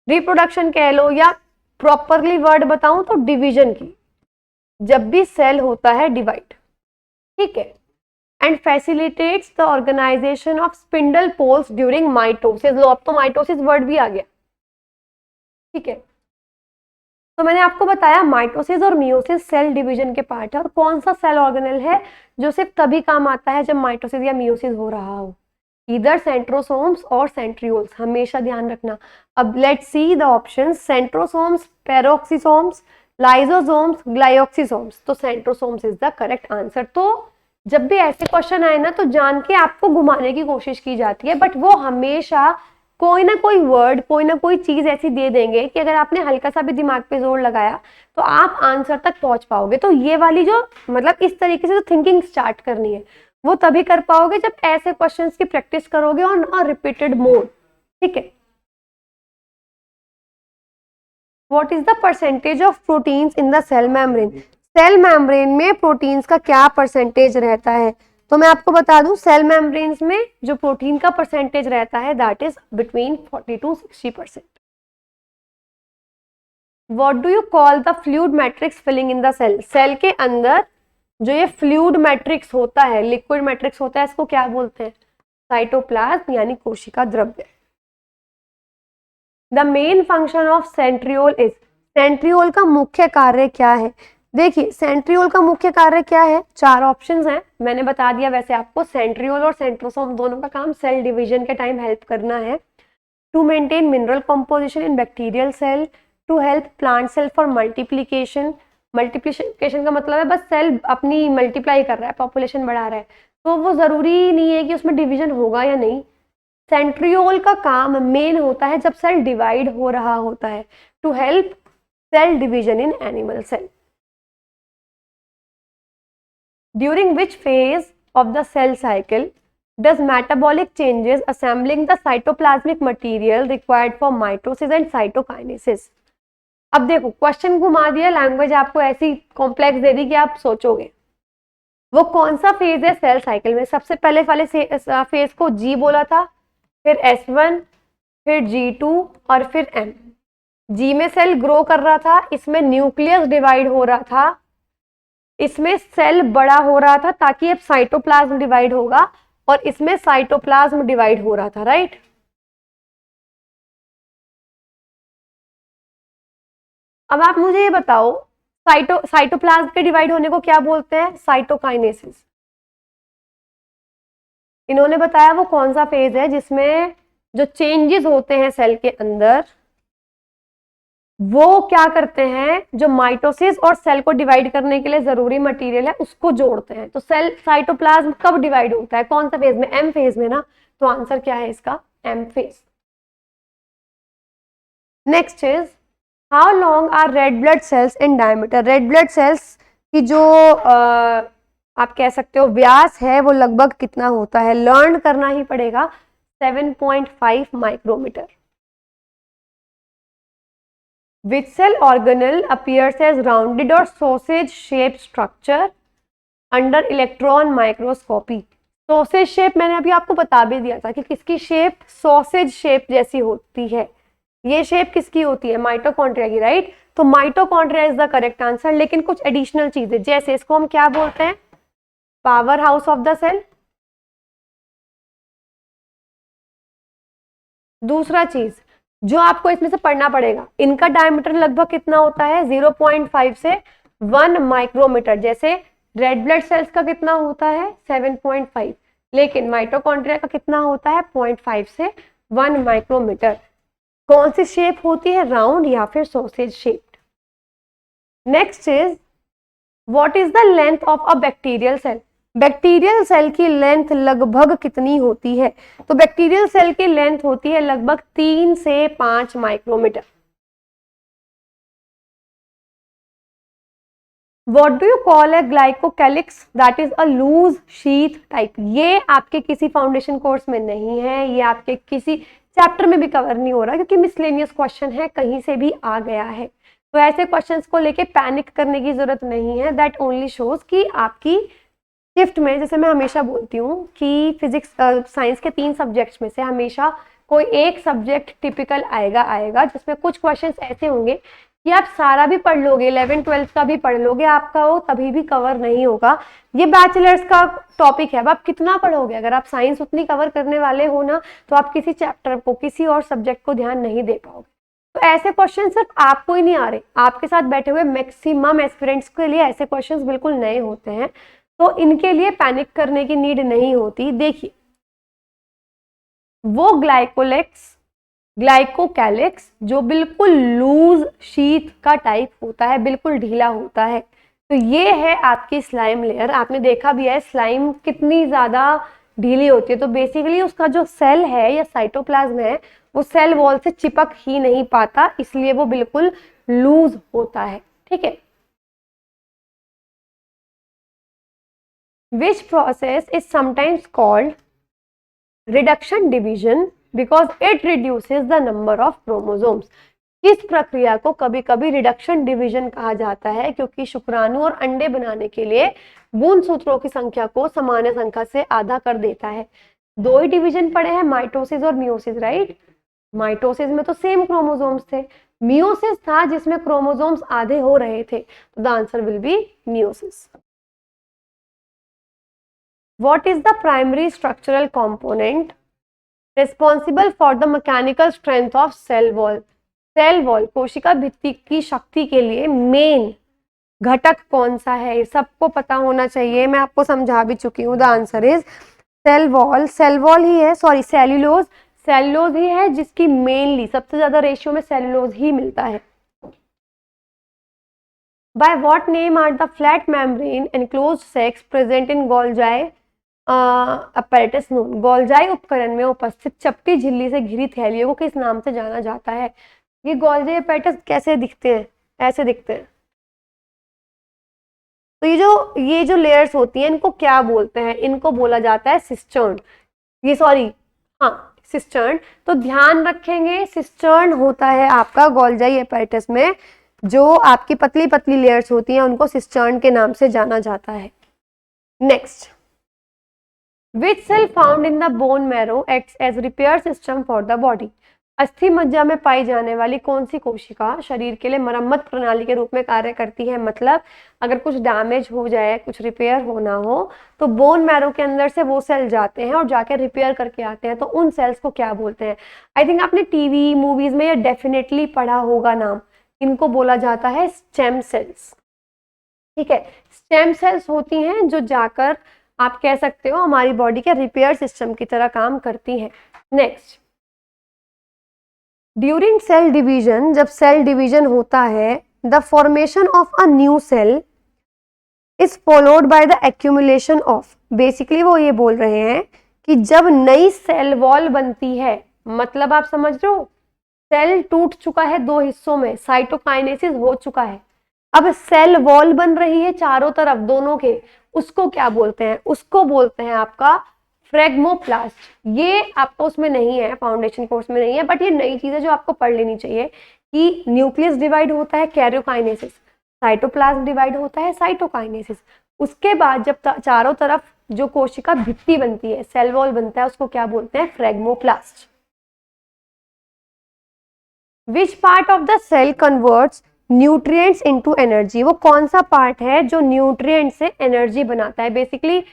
रिप्रोडक्शन कह लो या प्रॉपरली वर्ड बताऊं तो डिवीजन की, जब भी सेल होता है डिवाइड। ठीक है, and facilitates the organisation of spindle poles during mitosis. लो, अब तो माइटोसिस वर्ड भी आ गया। ठीक है, तो मैंने आपको बताया माइटोसिस और मियोसिस सेल डिवीजन के पार्ट है। और कौन सा सेल ऑर्गेनल है जो सिर्फ तभी काम आता है जब माइटोसिस या मियोसिस हो रहा हो, इधर सेंट्रोसोम्स और सेंट्रियोल्स, हमेशा ध्यान रखना। अब let's see the options, centrosomes, peroxisomes, lysosomes, glyoxysomes. तो centrosomes is the correct answer. तो जब भी ऐसे क्वेश्चन आए ना तो जान के आपको घुमाने की कोशिश की जाती है, बट वो हमेशा कोई ना कोई वर्ड, कोई ना कोई चीज ऐसी दे देंगे कि अगर आपने हल्का सा भी दिमाग पे जोर लगाया तो आप आंसर तक पहुंच पाओगे। तो ये वाली जो मतलब इस तरीके से जो थिंकिंग स्टार्ट करनी है वो तभी कर पाओगे जब ऐसे क्वेश्चंस की प्रैक्टिस करोगे ऑन रिपीटेड मोड। ठीक है, what is the percentage of proteins in the cell membrane. Cell membrane में प्रोटीन्स का क्या परसेंटेज रहता है, तो मैं आपको बता दूं सेल मेम्ब्रेन्स में जो प्रोटीन का परसेंटेज रहता है that is between 40 to 60%। What do you call the fluid matrix filling in the cell. Cell के अंदर जो ये फ्लूइड मैट्रिक्स होता है, लिक्विड मैट्रिक्स होता है, इसको क्या बोलते हैं, साइटोप्लाज्म यानी कोशिका द्रव्य। The main function of centriole is, centriole का मुख्य कार्य क्या है। देखिए, सेंट्रियोल का मुख्य कार्य क्या है, 4 ऑप्शंस हैं, मैंने बता दिया। वैसे आपको सेंट्रियोल और सेंट्रोसोम दोनों का काम सेल डिवीजन के टाइम हेल्प करना है। To maintain mineral composition in bacterial cell, to help plant cell for multiplication. Multiplication का मतलब है बस सेल अपनी मल्टीप्लाई कर रहा है, पॉपुलेशन बढ़ा रहा है, तो वो जरूरी नहीं है कि उसमें डिवीजन होगा या नहीं। सेंट्रियोल का काम मेन होता है जब सेल डिवाइड हो रहा होता है, to help cell division in animal cell. During which phase of the cell cycle does metabolic changes assembling the cytoplasmic material required for mitosis and cytokinesis? अब देखो क्वेश्चन घुमा दिया, लैंग्वेज आपको ऐसी कॉम्प्लेक्स दे दी कि आप सोचोगे। वो कौन सा फेज है सेल साइकिल में? सबसे पहले वाले फेज को जी बोला था, फिर S1, फिर G2 और फिर M। जी में सेल ग्रो कर रहा था, इसमें न्यूक्लियस डिवाइड हो रहा था, इसमें सेल बड़ा हो रहा था ताकि अब साइटोप्लाज्म डिवाइड होगा, और इसमें साइटोप्लाज्म डिवाइड हो रहा था, राइट। अब आप मुझे ये बताओ, साइटोप्लाज्म के डिवाइड होने को क्या बोलते हैं? साइटोकाइनेसिस। इन्होंने बताया वो कौन सा फेज है जिसमें जो चेंजेस होते हैं सेल के अंदर, वो क्या करते हैं, जो माइटोसिस और सेल को डिवाइड करने के लिए जरूरी मटेरियल है उसको जोड़ते हैं। तो सेल साइटोप्लाज्म कब डिवाइड होता है, कौन सा फेज में? एम फेज में ना। तो आंसर क्या है इसका? M phase. Next is how long are red blood cells in diameter? Red blood cells की जो आप कह सकते हो व्यास है वो लगभग कितना होता है? लर्न करना ही पड़ेगा, 7.5 micrometer. Which cell organelle appears as rounded or sausage shaped structure under electron microscopy? Sausage shape मैंने अभी आपको बता भी दिया था कि किसकी शेप सॉसेज शेप जैसी होती है। ये शेप किसकी होती है? माइटोकॉन्ड्रिया की, राइट। तो mitochondria is the correct answer. लेकिन कुछ एडिशनल चीजें, जैसे इसको हम क्या बोलते हैं? Power house of the cell. दूसरा चीज जो आपको इसमें से पढ़ना पड़ेगा, इनका डायमीटर लगभग कितना होता है? 0.5 से 1 माइक्रोमीटर। जैसे रेड ब्लड सेल्स का कितना होता है? 7.5, लेकिन माइटोकॉन्ड्रिया का कितना होता है? 0.5 से 1 माइक्रोमीटर। कौन सी शेप होती है? राउंड या फिर sausage shaped. Next is what is the length of a bacterial cell? Bacterial cell की लेंथ लगभग कितनी होती है? तो बैक्टीरियल सेल की लेंथ होती है लगभग 3 से 5 micrometer. What do you call a glycocalyx that is a loose sheath type? ये आपके किसी फाउंडेशन कोर्स में नहीं है, ये आपके किसी चैप्टर में भी कवर नहीं हो रहा, क्योंकि मिसलेनियस क्वेश्चन है, कहीं से भी आ गया है। तो ऐसे क्वेश्चंस को लेके पैनिक करने की जरूरत नहीं है। दैट ओनली शोज कि आपकी शिफ्ट में, जैसे मैं हमेशा बोलती हूँ कि फिजिक्स साइंस के 3 सब्जेक्ट्स में से हमेशा कोई एक सब्जेक्ट टिपिकल आएगा जिसमें कुछ क्वेश्चंस ऐसे होंगे कि आप सारा भी पढ़ लोगे, 11th-12th का भी पढ़ लोगे, आपका वो तभी भी कवर नहीं होगा। ये बैचलर्स का टॉपिक है। अब आप कितना पढ़ोगे? अगर आप साइंस उतनी कवर करने वाले हो ना, तो आप किसी चैप्टर को, किसी और सब्जेक्ट को ध्यान नहीं दे पाओगे। तो ऐसे क्वेश्चन सिर्फ आपको ही नहीं आ रहे, आपके साथ बैठे हुए मैक्सिमम एस्पिरेंट्स के लिए ऐसे क्वेश्चंस बिल्कुल नए होते हैं। तो इनके लिए पैनिक करने की नीड नहीं होती। देखिए, वो ग्लाइकोकैलिक्स जो बिल्कुल लूज शीट का टाइप होता है, बिल्कुल ढीला होता है, तो ये है आपकी स्लाइम लेयर। आपने देखा भी है स्लाइम कितनी ज्यादा ढीली होती है। तो बेसिकली उसका जो सेल है या साइटोप्लाज्म है, वो सेल वॉल से चिपक ही नहीं पाता, इसलिए वो बिल्कुल लूज होता है। ठीक है। Which process is sometimes called reduction division because it reduces the number of chromosomes? किस प्रक्रिया को कभी कभी रिडक्शन डिवीजन कहा जाता है? क्योंकि शुक्राणु और अंडे बनाने के लिए गुणसूत्रों की संख्या को सामान्य संख्या से आधा कर देता है। 2 ही डिवीजन पड़े हैं, माइटोसिस और मियोसिस, राइट। माइटोसिस में तो सेम क्रोमोसोम्स थे, मियोसिस था जिसमें क्रोमोसोम्स आधे हो रहे थे। तो the answer will be meiosis. What is the primary structural component responsible for the mechanical strength of cell wall? Cell wall, कोशिका भित्ति की शक्ति के लिए मेन घटक कौन सा है? सबको पता होना चाहिए, मैं आपको समझा भी चुकी हूँ। The answer is cell wall. Cell wall ही है, सॉरी सेल्यूलोज, सेल्यूलोज ही है जिसकी मेनली सबसे ज्यादा रेशियो में सेल्यूलोज ही मिलता है। By what name are the flat membrane enclosed sacs present in Golgi apparatus known? गोल्जाई उपकरण में उपस्थित चपटी झिल्ली से घिरी थैलियों को किस नाम से जाना जाता है? ये गोल्जाई apparatus कैसे दिखते हैं? ऐसे दिखते हैं। तो ये जो लेयर्स होती हैं, इनको क्या बोलते हैं? इनको बोला जाता है सिस्टर्न। ये सॉरी, हाँ, सिस्टर्न। तो ध्यान रखेंगे सिस्टर्न होता है आपका गोल्जाई एपेरेटस में, जो आपकी पतली पतली लेयर्स होती हैं उनको सिस्टर्न के नाम से जाना जाता है। Next, which cell found in the bone marrow acts as repair system for the body. अस्थि मज्जा में पाई जाने वाली कौन सी कोशिका शरीर के लिए मरम्मत प्रणाली के रूप में कार्य करती है। मतलब अगर कुछ डैमेज हो जाए, कुछ रिपेयर होना हो, तो बोन मैरो के अंदर से वो सेल जाते हैं और जाके रिपेयर करके आते हैं। तो उन सेल्स को क्या बोलते हैं? आई थिंक आपने टीवी मूवीज में ये डेफिनेटली पढ़ा होगा नाम। इनको बोला जाता है स्टेम सेल्स। ठीक है, स्टेम सेल्स होती हैं जो जाकर आप कह सकते हो हमारी बॉडी के रिपेयर सिस्टम की तरह काम करती हैं। नेक्स्ट, ड्यूरिंग सेल डिवीजन, जब सेल डिवीजन होता है, the formation of a new cell is followed by the accumulation of. Basically वो ये बोल रहे हैं कि जब नई सेल वॉल बनती है, मतलब आप समझ रहे हो सेल टूट चुका है दो हिस्सों में, साइटोकाइनेसिस हो चुका है, अब सेल वॉल बन रही है चारों तरफ दोनों के, उसको क्या बोलते हैं? उसको बोलते हैं आपका फ्रेगमोप्लास्ट। ये आपको उसमें नहीं है, फाउंडेशन कोर्स में नहीं है, बट ये नई चीज है जो आपको पढ़ लेनी चाहिए कि न्यूक्लियस डिवाइड होता है कैरियोकाइनेसिस, साइटोप्लाज्म डिवाइड होता है साइटोकाइनेसिस। उसके बाद जब चारों तरफ जो कोशिका भित्ति बनती है, सेल वॉल बनता है, उसको क्या बोलते हैं? Phragmoplast. Which part of the cell converts nutrients into energy. वो कौन सा पार्ट है जो न्यूट्रिएंट से एनर्जी बनाता है? Basically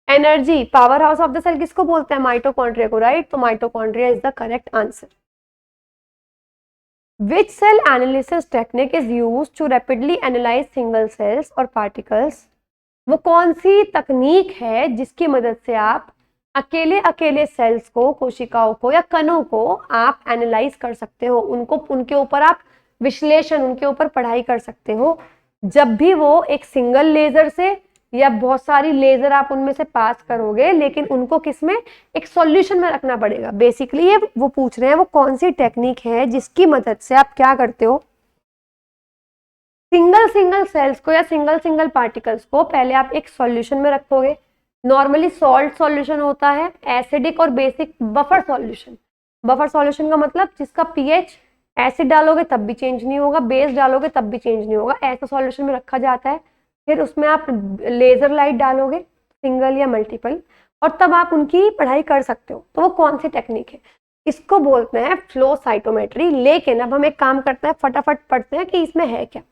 energy, power house of the cell किसको बोलते हैं? माइटोकॉन्ड्रिया को, राइट? तो mitochondria is the correct answer. Which cell analysis technique is used to rapidly analyze single cells और पार्टिकल्स। वो कौन सी तकनीक है जिसकी मदद से आप अकेले अकेले सेल्स को, कोशिकाओं को या कणों को आप एनालाइज कर सकते हो, उनको, उनके ऊपर आप विश्लेषण, उनके ऊपर पढ़ाई कर सकते हो। जब भी वो एक सिंगल लेजर से या बहुत सारी लेजर आप उनमें से पास करोगे, लेकिन उनको किसमें? एक सॉल्यूशन में रखना पड़ेगा। बेसिकली ये वो पूछ रहे हैं वो कौन सी टेक्निक है जिसकी मदद से आप क्या करते हो? सिंगल सेल्स को या सिंगल पार्टिकल्स को पहले आप एक सॉल्यूशन में रखोगे। नॉर्मली सॉल्ट सॉल्यूशन होता है, एसिडिक और basic buffer solution. Buffer solution का मतलब जिसका पीएच एसिड डालोगे तब भी चेंज नहीं होगा, बेस डालोगे तब भी चेंज नहीं होगा, ऐसा सॉल्यूशन में रखा जाता है। फिर उसमें आप लेजर लाइट डालोगे, सिंगल या मल्टीपल, और तब आप उनकी पढ़ाई कर सकते हो। तो वो कौन सी टेक्निक है? इसको बोलते हैं फ्लो साइटोमेट्री। लेकिन अब हम एक काम करते हैं, फटाफट पढ़ते हैं कि इसमें है क्या।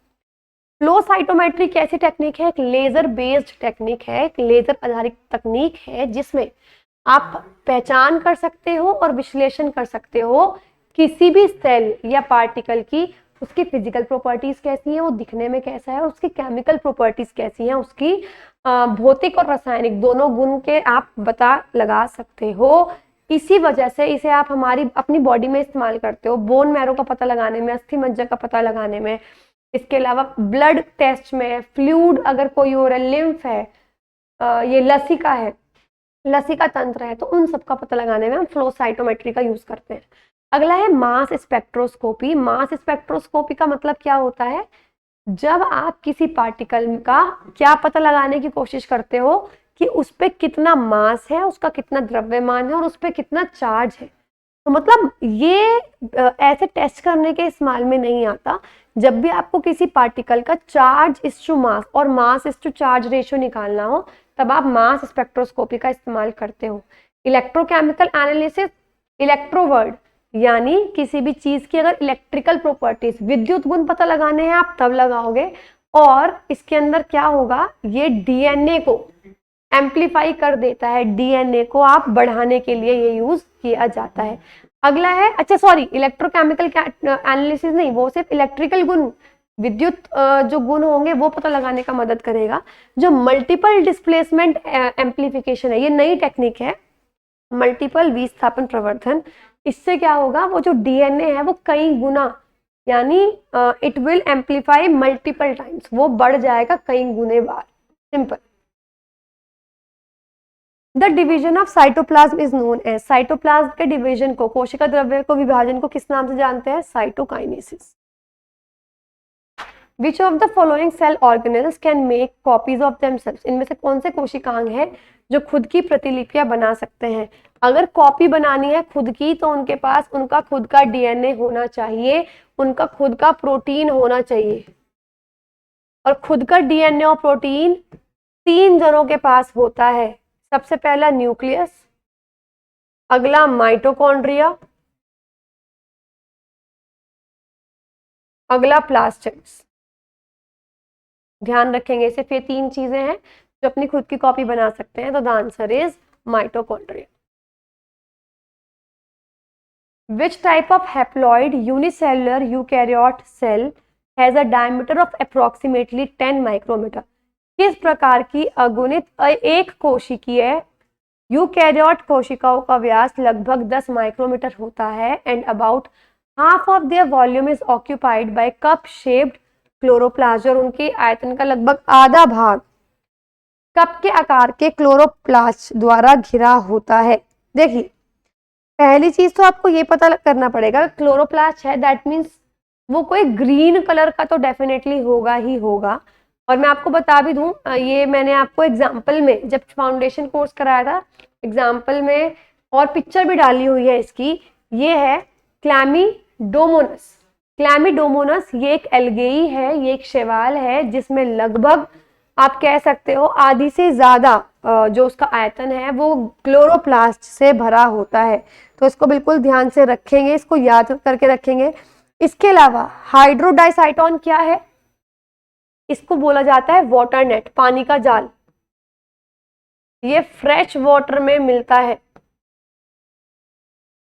फ्लो साइटोमेट्री कैसी टेक्निक है? एक लेजर बेस्ड टेक्निक है, एक लेजर आधारित तकनीक है जिसमें आप पहचान कर सकते हो और विश्लेषण कर सकते हो किसी भी सेल या पार्टिकल की, उसकी फिजिकल प्रॉपर्टीज कैसी हैं, वो दिखने में कैसा है, और उसकी केमिकल प्रॉपर्टीज कैसी हैं, उसकी भौतिक और रासायनिक दोनों गुण के आप पता लगा सकते हो। इसी वजह से इसे आप हमारी अपनी बॉडी में इस्तेमाल करते हो, बोन मैरो का पता लगाने में, अस्थि मज्जा का पता लगाने में। इसके अलावा ब्लड टेस्ट में, फ्लूइड अगर कोई हो रहा है, लिम्फ है, ये लसिका है, लसिका तंत्र है, तो उन सब का पता लगाने में हम फ्लो साइटोमेट्री का यूज करते हैं। अगला है मास स्पेक्ट्रोस्कोपी। मास स्पेक्ट्रोस्कोपी का मतलब क्या होता है? जब आप किसी पार्टिकल का क्या पता लगाने की कोशिश करते हो कि उस पे कितना मास है, उसका कितना द्रव्यमान है और उस पे कितना चार्ज है। तो मतलब ये ऐसे टेस्ट करने के इस्तेमाल में नहीं आता। जब भी आपको किसी पार्टिकल का चार्ज इस टू मास और मास इस टू चार्ज रेशियो निकालना हो, तब आप मास स्पेक्ट्रोस्कोपी का इस्तेमाल करते हो। इलेक्ट्रोकेमिकल एनालिसिस, इलेक्ट्रोवर्ड, यानी किसी भी चीज की अगर इलेक्ट्रिकल प्रॉपर्टीज, विद्युत गुण पता लगाने हैं आप तब लगाओगे। और इसके अंदर क्या होगा, ये डीएनए को एम्पलीफाई कर देता है, डीएनए को आप बढ़ाने के लिए ये यूज किया जाता है। अगला है, अच्छा सॉरी, इलेक्ट्रोकेमिकल एनालिसिस नहीं, वो सिर्फ इलेक्ट्रिकल गुण, विद्युत जो गुण होंगे वो पता लगाने का मदद करेगा। जो मल्टीपल डिस्प्लेसमेंट एम्पलीफिकेशन है, ये नई टेक्निक है, मल्टीपल विस्थापन प्रवर्धन। इससे क्या होगा, वो जो डीएनए है वो कई गुना, यानी it will amplify multiple times, वो बढ़ जाएगा कई गुने बार। Simple. The division of cytoplasm is known as. Cytoplasm के डिवीजन को, कोशिका द्रव्य को, विभाजन को किस नाम से जानते हैं? Cytokinesis. Which of the following cell organelles can make copies of themselves. इनमें से कौन से कोशिकांग हैं जो खुद की प्रतिलिपियां बना सकते हैं। अगर कॉपी बनानी है खुद की तो उनके पास उनका खुद का डीएनए होना चाहिए, उनका खुद का प्रोटीन होना चाहिए। और खुद का डीएनए और प्रोटीन 3 जनों के पास होता है। सबसे पहला न्यूक्लियस, अगला माइटोकॉन्ड्रिया, अगला प्लास्टिड्स। ध्यान रखेंगे, सिर्फ ये 3 चीजें हैं जो अपनी खुद की कॉपी बना सकते हैं। तो the answer is mitochondria. Which type of haploid unicellular eukaryote cell has a diameter of approximately 10 micrometer? किस प्रकार की अगुणित एक कोशिकीय यूकैरियोट कोशिकाओं का व्यास लगभग 10 माइक्रोमीटर होता है and about half of their volume is occupied by cup shaped chloroplast, और उनके आयतन का लगभग आधा भाग कप के आकार के क्लोरोप्लास्ट द्वारा घिरा होता है। देखिए, पहली चीज तो आपको ये पता करना पड़ेगा, क्लोरोप्लास्ट है दैट मीन्स वो कोई ग्रीन कलर का तो डेफिनेटली होगा ही होगा। और मैं आपको बता भी दूं, ये मैंने आपको एग्जाम्पल में जब फाउंडेशन कोर्स कराया था, एग्जाम्पल में और पिक्चर भी डाली हुई है इसकी। ये है क्लैमिडोमोनस। क्लैमिडोमोनस ये एक एल्गेई है, ये एक शैवाल है जिसमें लगभग आप कह सकते हो आधी से ज्यादा जो उसका आयतन है वो क्लोरोप्लास्ट से भरा होता है। तो इसको बिल्कुल ध्यान से रखेंगे, इसको याद करके रखेंगे। इसके अलावा हाइड्रोडाइसाइटोन क्या है? इसको बोला जाता है वाटर नेट, पानी का जाल। ये फ्रेश वाटर में मिलता है,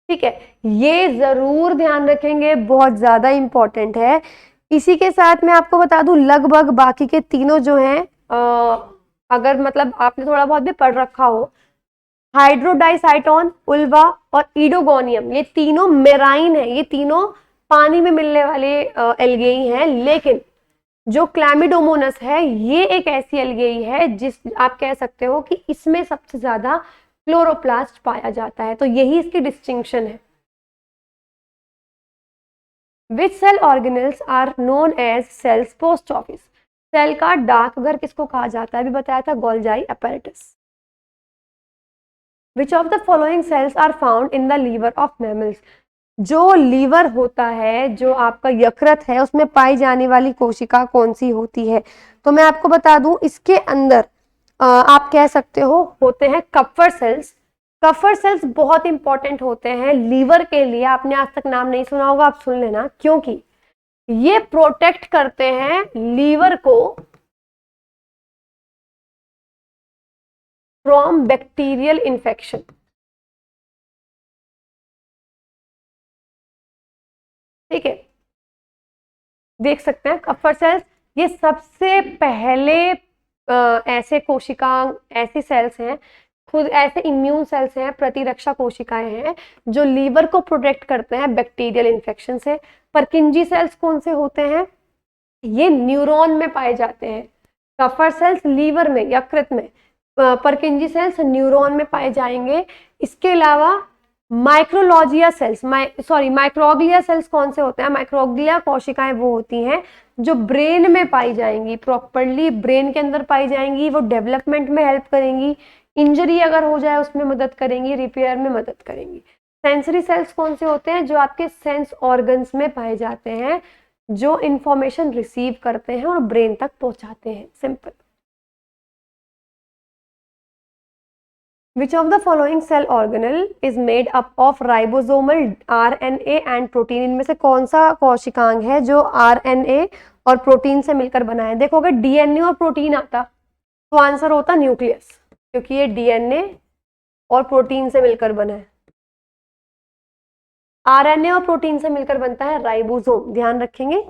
ठीक है, ये जरूर ध्यान रखेंगे, बहुत ज्यादा इंपॉर्टेंट है। इसी के साथ मैं आपको बता दूं लगभग बाकी के तीनों जो हैं, अगर मतलब आपने थोड़ा बहुत भी पढ़ रखा हो, हाइड्रोडाइसाइटोन, उल्वा और ईडोगोनियम, ये तीनों मेराइन है, ये तीनों पानी में मिलने वाले एल्गेई हैं। लेकिन जो क्लैमिडोमोनस है ये एक ऐसी एल्गेई है जिस आप कह सकते हो कि इसमें सबसे ज्यादा क्लोरोप्लास्ट पाया जाता है। तो यही इसकी डिस्टिंक्शन है। Which cell organelles are known as cells post office? Cell का डाकघर किसको कहा जाता है? अभी बताया था, Golgi apparatus। Which of the following cells are found in the liver of mammals? जो लीवर होता है, जो आपका यकृत है, उसमें पाई जाने वाली कोशिका कौन सी होती है? तो मैं आपको बता दूं, इसके अंदर आप कह सकते हो होते हैं कप्फर सेल्स। कफर सेल्स बहुत इंपॉर्टेंट होते हैं लीवर के लिए। आपने आज तक नाम नहीं सुना होगा, आप सुन लेना, क्योंकि ये प्रोटेक्ट करते हैं लीवर को फ्रॉम बैक्टीरियल इन्फेक्शन। ठीक है, देख सकते हैं कफर सेल्स, ये सबसे पहले ऐसे कोशिका, ऐसी सेल्स हैं, खुद ऐसे इम्यून सेल्स हैं, प्रतिरक्षा कोशिकाएं हैं जो लीवर को प्रोटेक्ट करते हैं बैक्टीरियल इन्फेक्शन से। परकिंजी सेल्स कौन से होते हैं? ये न्यूरॉन में पाए जाते हैं। कफर सेल्स लीवर में, यकृत में, परकिंजी सेल्स न्यूरॉन में पाए जाएंगे। इसके अलावा माइक्रोलॉजिया सेल्स, माइक्रोग्लिया सेल्स कौन से होते हैं? माइक्रोग्लिया कोशिकाएं वो होती हैं जो ब्रेन में पाई जाएंगी, प्रॉपरली ब्रेन के अंदर पाई जाएंगी, वो डेवलपमेंट में हेल्प करेंगी, इंजरी अगर हो जाए उसमें मदद करेंगी, रिपेयर में मदद करेंगी। सेंसरी सेल्स कौन से होते हैं? जो आपके सेंस ऑर्गन्स में पाए जाते हैं, जो इंफॉर्मेशन रिसीव करते हैं और ब्रेन तक पहुंचाते हैं। Simple. Which of the following cell organelle is made up of ribosomal RNA and protein? इनमें से कौन सा कोशिकांग है जो RNA और प्रोटीन से मिलकर बना है? देखो, अगर डीएनए और प्रोटीन आता तो आंसर होता न्यूक्लियस, क्योंकि ये डीएनए और प्रोटीन से मिलकर बना है। आरएनए और प्रोटीन से मिलकर बनता है राइबोसोम, ध्यान रखेंगे।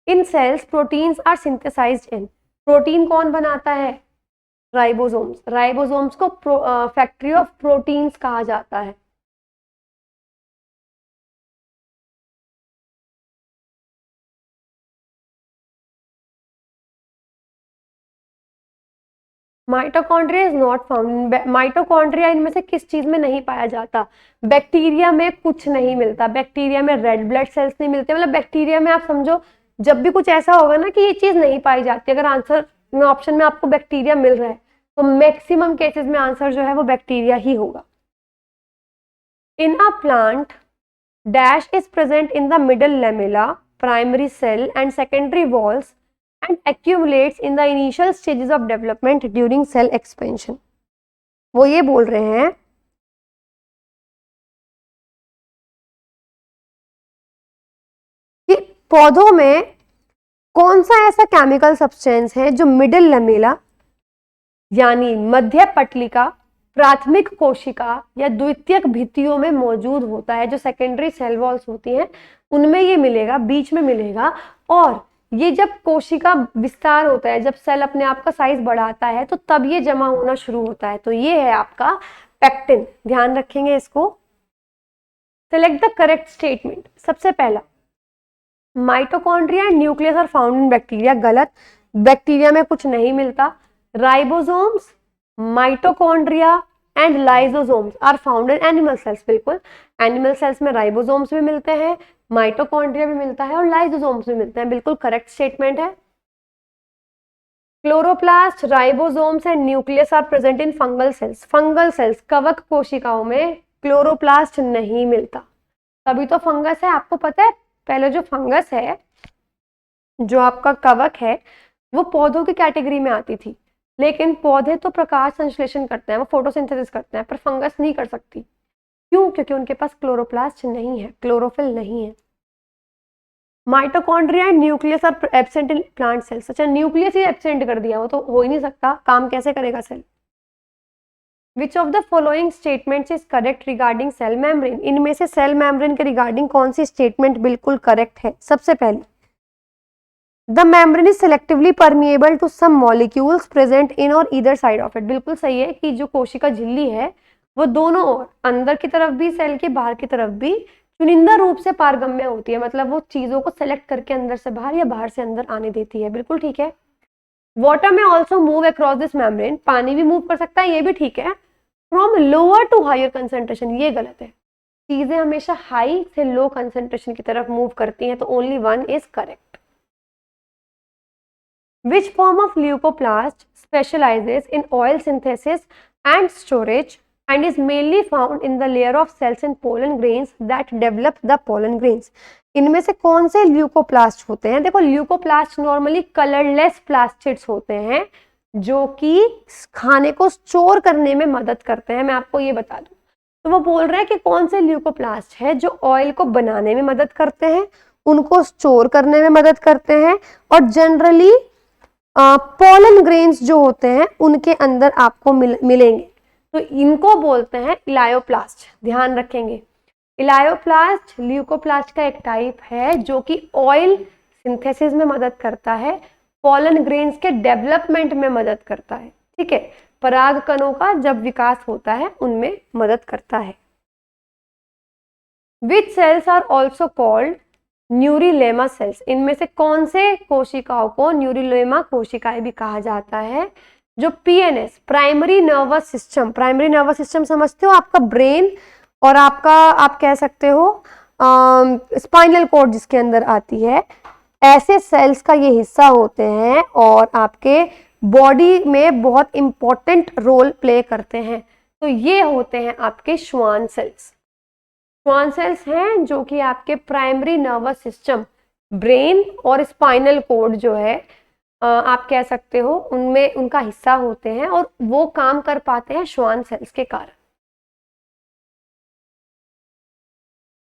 In cells proteins are synthesised in, protein कौन बनाता है? राइबोसोम्स। राइबोसोम्स को फैक्ट्री ऑफ प्रोटीन्स कहा जाता है। Mitochondria is not found. Mitochondria इनमें से किस चीज में नहीं पाया जाता? बैक्टीरिया में कुछ नहीं मिलता, बैक्टीरिया में रेड ब्लड सेल्स नहीं मिलते। मतलब बैक्टीरिया में आप समझो जब भी कुछ ऐसा होगा ना कि ये चीज नहीं पाई जाती, अगर आंसर में ऑप्शन में आपको बैक्टीरिया मिल रहा है तो मैक्सिमम केसेस में आंसर जो है वो बैक्टीरिया ही होगा। In a plant dash is present in the middle lamella, primary cell and secondary walls and accumulates in the initial stages of development during cell expansion। वो ये बोल रहे हैं कि पौधों में कौन सा ऐसा केमिकल सब्सटेंस है जो मिडिल लेमेला यानी मध्य पटलिका, प्राथमिक कोशिका या द्वितीयक भित्तियों में मौजूद होता है, जो सेकेंडरी सेल वॉल्स होती हैं उनमें ये मिलेगा, बीच में मिलेगा। और ये जब कोशिका विस्तार होता है, जब सेल अपने आप का साइज बढ़ाता है, तो तब ये जमा होना शुरू होता है। तो ये है आपका पेक्टिन, ध्यान रखेंगे इसको। Select the correct statement. सबसे पहला, mitochondria and nucleus are found in bacteria, गलत, बैक्टीरिया में कुछ नहीं मिलता। Ribosomes, mitochondria and lysosomes are found in animal cells, बिल्कुल, एनिमल सेल्स में राइबोसोम्स भी मिलते हैं, माइटोकॉन्ड्रिया भी मिलता है और लाइसोसोम्स भी मिलते हैं, बिल्कुल करेक्ट स्टेटमेंट है। Chloroplast, ribosomes and nucleus are present in fungal cells, fungal cells कवक कोशिकाओं में क्लोरोप्लास्ट नहीं मिलता, तभी तो फंगस है। आपको पता है पहले जो फंगस है, जो आपका कवक है, वो पौधों की कैटेगरी में आती थी, लेकिन पौधे तो प्रकाश संश्लेषण करते हैं, वो फोटोसिंथेसिस करते हैं, पर फंगस नहीं कर सकती। क्यों? क्योंकि उनके पास क्लोरोप्लास्ट नहीं है, क्लोरोफिल नहीं है। Mitochondria and nucleus are absent in plant cells. अच्छा, न्यूक्लियस ही एब्सेंट कर दिया, वो तो हो ही नहीं सकता, काम कैसे करेगा cell. Which of the following statements is correct regarding cell membrane. इनमें से सेल मेम्ब्रेन के रिगार्डिंग कौन सी स्टेटमेंट बिल्कुल करेक्ट है? सबसे पहले, the membrane is selectively permeable to some molecules present in और ईदर साइड ऑफ इट। बिल्कुल सही है कि जो कोशिका झिल्ली है वो दोनों ओर, अंदर की तरफ भी सेल के, बाहर की तरफ भी, चुनिंदा रूप से पारगम्य होती है, मतलब वो चीजों को सेलेक्ट करके अंदर से बाहर या बाहर से अंदर आने देती है, बिल्कुल ठीक है। वाटर में also move across this membrane, पानी भी मूव कर सकता है, ये भी ठीक है। From lower to higher concentration, ये गलत है, चीजें हमेशा हाई से लो कंसेंट्रेशन की तरफ मूव करती हैं, तो only one is correct. Which form of leucoplast specializes in oil synthesis and storage and is mainly found in the layer of cells in pollen grains that develop the pollen grains? इनमें से कौन से leucoplast होते हैं? देखो, leucoplast normally colourless plastids होते हैं जो कि खाने को स्टोर करने में मदद करते हैं, मैं आपको ये बता दूं। तो वो बोल रहे हैं कि कौन से ल्यूकोप्लास्ट है जो ऑयल को बनाने में मदद करते हैं, उनको स्टोर करने में मदद करते हैं, और जनरली पोलन ग्रेन्स जो होते हैं उनके अंदर आपको मिलेंगे, तो इनको बोलते हैं इलायोप्लास्ट, ध्यान रखेंगे। इलायोप्लास्ट ल्यूकोप्लास्ट का एक टाइप है जो कि ऑयल सिंथेसिस में मदद करता है, पोलन ग्रेन्स के डेवलपमेंट में मदद करता है, ठीक है, पराग कणों का जब विकास होता है उनमें मदद करता है। Which cells are also called neurilemma cells. इनमें से कौन से कोशिकाओं को न्यूरिलेमा कोशिकाएं भी कहा जाता है? जो PNS, primary nervous system, primary nervous system समझते हो, आपका ब्रेन और आपका, आप कह सकते हो स्पाइनल कॉर्ड जिसके अंदर आती है, ऐसे सेल्स का ये हिस्सा होते हैं और आपके बॉडी में बहुत इंपॉर्टेंट रोल प्ले करते हैं। तो ये होते हैं आपके श्वान सेल्स। श्वान सेल्स हैं जो कि आपके प्राइमरी नर्वस सिस्टम, ब्रेन और स्पाइनल कॉर्ड जो है, आप कह सकते हो उनमें उनका हिस्सा होते हैं और वो काम कर पाते हैं श्वान सेल्स के कारण।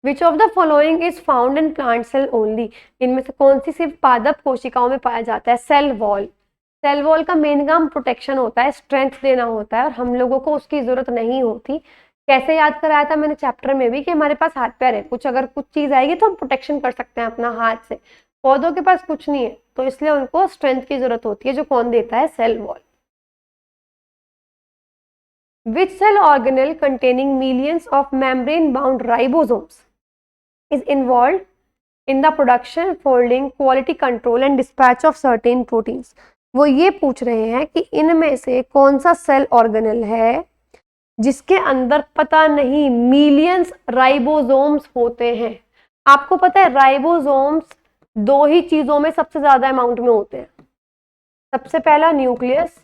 Which of the following is found in plant cell only. इनमें से कौन सी सिर्फ पादप कोशिकाओं में पाया जाता है? Cell wall. सेल वॉल का मेन काम प्रोटेक्शन होता है, स्ट्रेंथ देना होता है, और हम लोगों को उसकी जरूरत नहीं होती। कैसे याद कराया था मैंने चैप्टर में भी कि हमारे पास हाथ पैर है, कुछ अगर कुछ चीज आएगी तो हम प्रोटेक्शन कर सकते हैं अपना हाथ से। पौधों के पास कुछ नहीं है, तो इसलिए उनको स्ट्रेंथ की जरूरत होती है, जो कौन देता है? Cell wall. Which cell organelle containing millions of membrane bound ribosomes is involve in the production, folding, quality control and dispatch of certain proteins. वो ये पूछ रहे हैं कि इनमें से कौन सा सेल ऑर्गेनेल है जिसके अंदर पता नहीं मिलियंस राइबोसोम्स होते हैं। आपको पता है राइबोसोम्स दो ही चीजों में सबसे ज्यादा अमाउंट में होते हैं। सबसे पहला न्यूक्लियस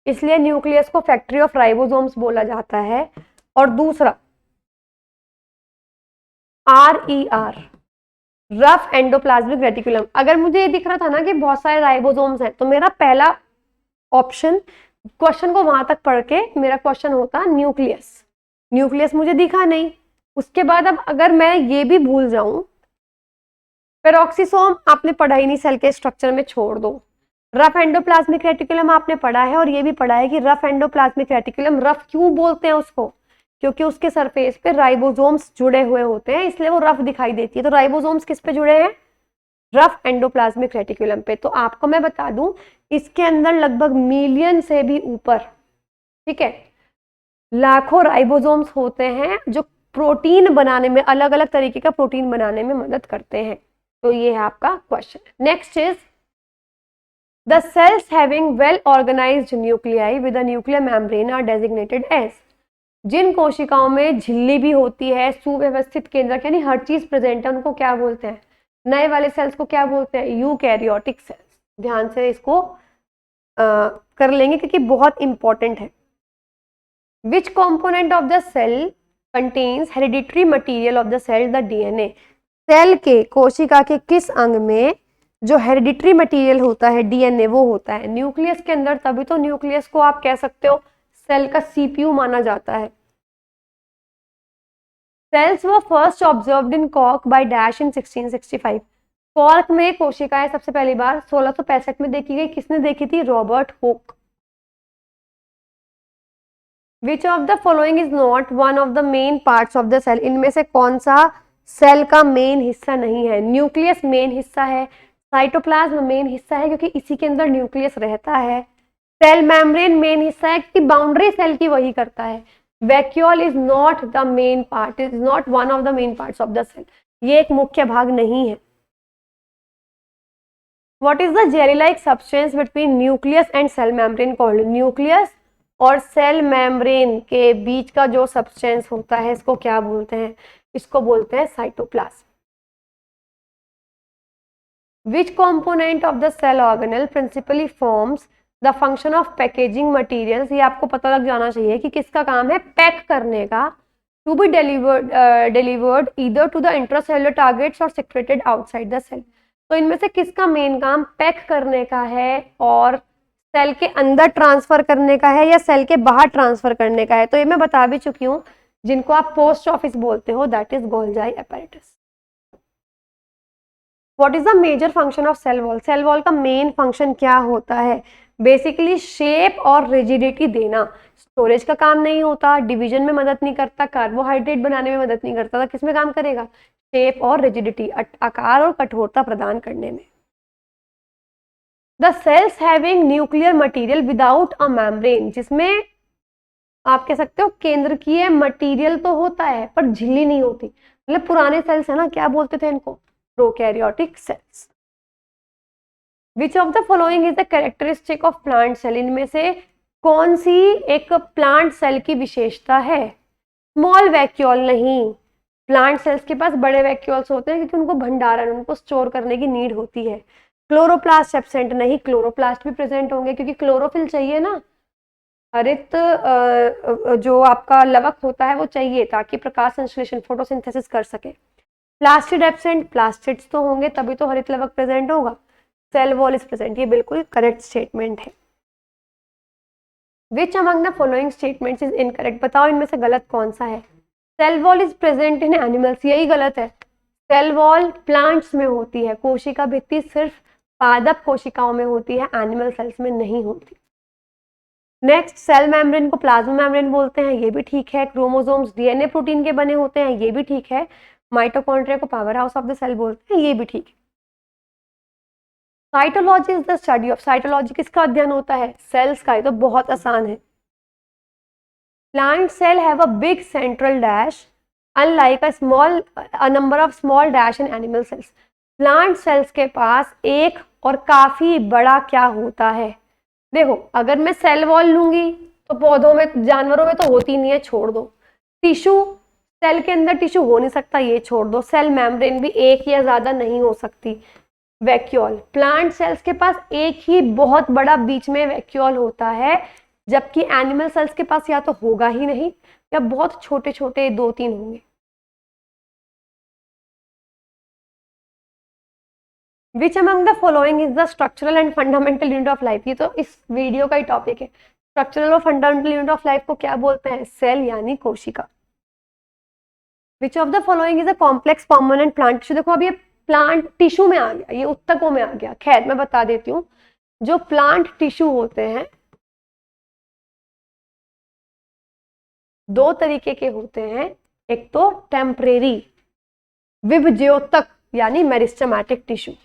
इसलिए न्यूक्लियस को फैक्ट्री ऑफ राइबोसोम्स बोला जाता है। और दूसरा RER, रफ एंडोप्लाज्मिक रेटिकुलम। अगर मुझे ये दिख रहा था ना कि बहुत सारे राइबोसोम्स हैं, तो मेरा पहला ऑप्शन, क्वेश्चन को वहां तक पढ़ के मेरा क्वेश्चन होता न्यूक्लियस। न्यूक्लियस मुझे दिखा नहीं। उसके बाद अब अगर मैं ये भी भूल जाऊं, पेरोक्सिसोम आपने पढ़ा ही नहीं, सेल के स्ट्रक्चर में छोड़ दो। रफ एंडोप्लाज्मिक रेटिकुलम आपने पढ़ा है, और ये भी पढ़ा है कि रफ एंडोप्लाज्मिक रेटिकुलम, रफ क्यों बोलते हैं उसको, क्योंकि उसके सरफेस पे राइबोसोम्स जुड़े हुए होते हैं, इसलिए वो रफ दिखाई देती है। तो राइबोसोम्स किस पे जुड़े हैं? रफ एंडोप्लाज्मिक रेटिकुलम पे। तो आपको मैं बता दूं, इसके अंदर लगभग मिलियन से भी ऊपर, ठीक है, लाखों राइबोसोम्स होते हैं जो प्रोटीन बनाने में, अलग अलग तरीके का प्रोटीन बनाने में मदद करते हैं। तो ये है आपका question. Next is the cells having well organised nuclei with a nuclear membrane are designated as. जिन कोशिकाओं में झिल्ली भी होती है, सुव्यवस्थित केंद्रक, यानी हर चीज प्रेजेंट है, उनको क्या बोलते हैं? नए वाले सेल्स को क्या बोलते हैं? Eukaryotic cells. ध्यान से इसको कर लेंगे क्योंकि बहुत इंपॉर्टेंट है। Which component of the cell contains hereditary material of the cell? The DNA। Cell के, कोशिका के किस अंग में जो हेरिडिटरी मटीरियल होता है, DNA, वो होता है न्यूक्लियस के अंदर। तभी तो न्यूक्लियस को आप कह सकते हो सेल का CPU माना जाता है। Cells were first observed in cork by dash in 1665। Cork में कोशिकाएं सबसे पहली बार 1665 में देखी गई। किसने देखी थी? Robert Hooke. Which of the following is not one of the main parts of the cell? इनमें से कौन सा सेल का मेन हिस्सा नहीं है? न्यूक्लियस मेन हिस्सा है, साइटोप्लाज्म मेन हिस्सा है क्योंकि इसी के अंदर न्यूक्लियस रहता है, सेल मेम्ब्रेन मेन हिस्सा है कि बाउंड्री सेल की वही करता है, vacuole is not the main part, is not one of the main parts of the cell, ये एक मुख्य भाग नहीं है। What is the jelly like substance between nucleus and cell membrane called? Nucleus और सेल मेम्ब्रेन के बीच का जो सब्सटेंस होता है, इसको क्या बोलते हैं? इसको बोलते हैं cytoplasm. Which component of the cell organelle principally forms the function of packaging materials? ये आपको पता लग जाना चाहिए कि किसका काम है पैक करने का, to be delivered either to the intracellular targets or secreted outside the cell। तो इनमें से किसका मेन काम पैक करने का है और सेल के अंदर ट्रांसफर करने का है या सेल के बाहर ट्रांसफर करने का है? तो ये मैं बता भी चुकी हूँ, जिनको आप पोस्ट ऑफिस बोलते हो, that is Golgi apparatus। What is the major function of cell wall? Cell wall का मेन फंक्शन क्या होता है? बेसिकली शेप और रिजिडिटी देना। स्टोरेज का काम नहीं होता, डिवीजन में मदद नहीं करता, कार्बोहाइड्रेट बनाने में मदद नहीं करता, तो किसमें काम करेगा? शेप और रिजिडिटी, आकार और कठोरता प्रदान करने में। The cells having nuclear material without a membrane, जिसमें आप कह सकते हो केंद्रकीय मटीरियल तो होता है पर झिल्ली नहीं होती, मतलब पुराने सेल्स है ना, क्या बोलते थे इनको? Prokaryotic cells. Which of the following is the characteristic of plant cell? इनमें से कौन सी एक प्लांट सेल की विशेषता है? स्मॉल वैक्यूल नहीं, प्लांट सेल्स के पास बड़े वैक्यूल्स होते हैं क्योंकि उनको भंडारण, उनको स्टोर करने की नीड होती है। क्लोरोप्लास्ट एब्सेंट नहीं, क्लोरोप्लास्ट भी प्रेजेंट होंगे क्योंकि क्लोरोफिल चाहिए ना, हरित जो आपका लवक होता है वो चाहिए ताकि प्रकाश संश्लेषण, फोटोसिंथेसिस कर सके। प्लास्टिड एब्सेंट, प्लास्टिड्स तो होंगे तभी तो हरित लवक प्रेजेंट होगा। सेल वॉल इज प्रेजेंट, ये बिल्कुल करेक्ट स्टेटमेंट है। Which among the following statements is incorrect? बताओ इनमें से गलत कौन सा है? Cell wall is present in animals, यही गलत है। सेल वॉल प्लांट्स में होती है, कोशिका भित्ति सिर्फ पादप कोशिकाओं में होती है, एनिमल सेल्स में नहीं होती। नेक्स्ट, सेल मेम्ब्रेन को प्लाज्मा मेम्ब्रेन बोलते हैं, ये भी ठीक है। क्रोमोसोम्स डीएनए प्रोटीन के बने होते हैं, ये भी ठीक है। माइटोकॉन्ड्रिया को power house of the cell बोलते हैं, ये भी ठीक है। Cytology is the study of, cytology किसका अध्ययन होता है? सेल्स का। ये तो बहुत आसान है। Plant cell have a big central dash unlike a number of small dash in animal cells. Plant cells के पास एक और काफी बड़ा क्या होता है? देखो, अगर मैं सेल वॉल लूंगी तो पौधों में, जानवरों में तो होती नहीं है, छोड़ दो। टिश्यू, सेल के अंदर टिश्यू हो नहीं सकता, ये छोड़ दो। सेल मेम्ब्रेन भी एक या ज्यादा नहीं हो सकती। वैक्यूल, प्लांट सेल्स के पास एक ही बहुत बड़ा बीच में वैक्यूल होता है, जबकि एनिमल सेल्स के पास या तो होगा ही नहीं या बहुत छोटे छोटे 2-3 होंगे। विच among the following is the structural and fundamental unit of life, ये तो इस वीडियो का ही टॉपिक है। स्ट्रक्चरल और फंडामेंटल यूनिट ऑफ लाइफ को क्या बोलते हैं? सेल यानी कोशिका। विच of the following is a complex permanent plant tissue, देखो अब ये प्लांट टिश्यू में आ गया, ये उत्तकों में आ गया। खैर मैं बता देती हूँ, जो प्लांट टिश्यू होते हैं 2 तरीके के होते हैं, एक तो टेम्परेरी विभज्योतक यानी मेरिस्टेमेटिक टिश्यू,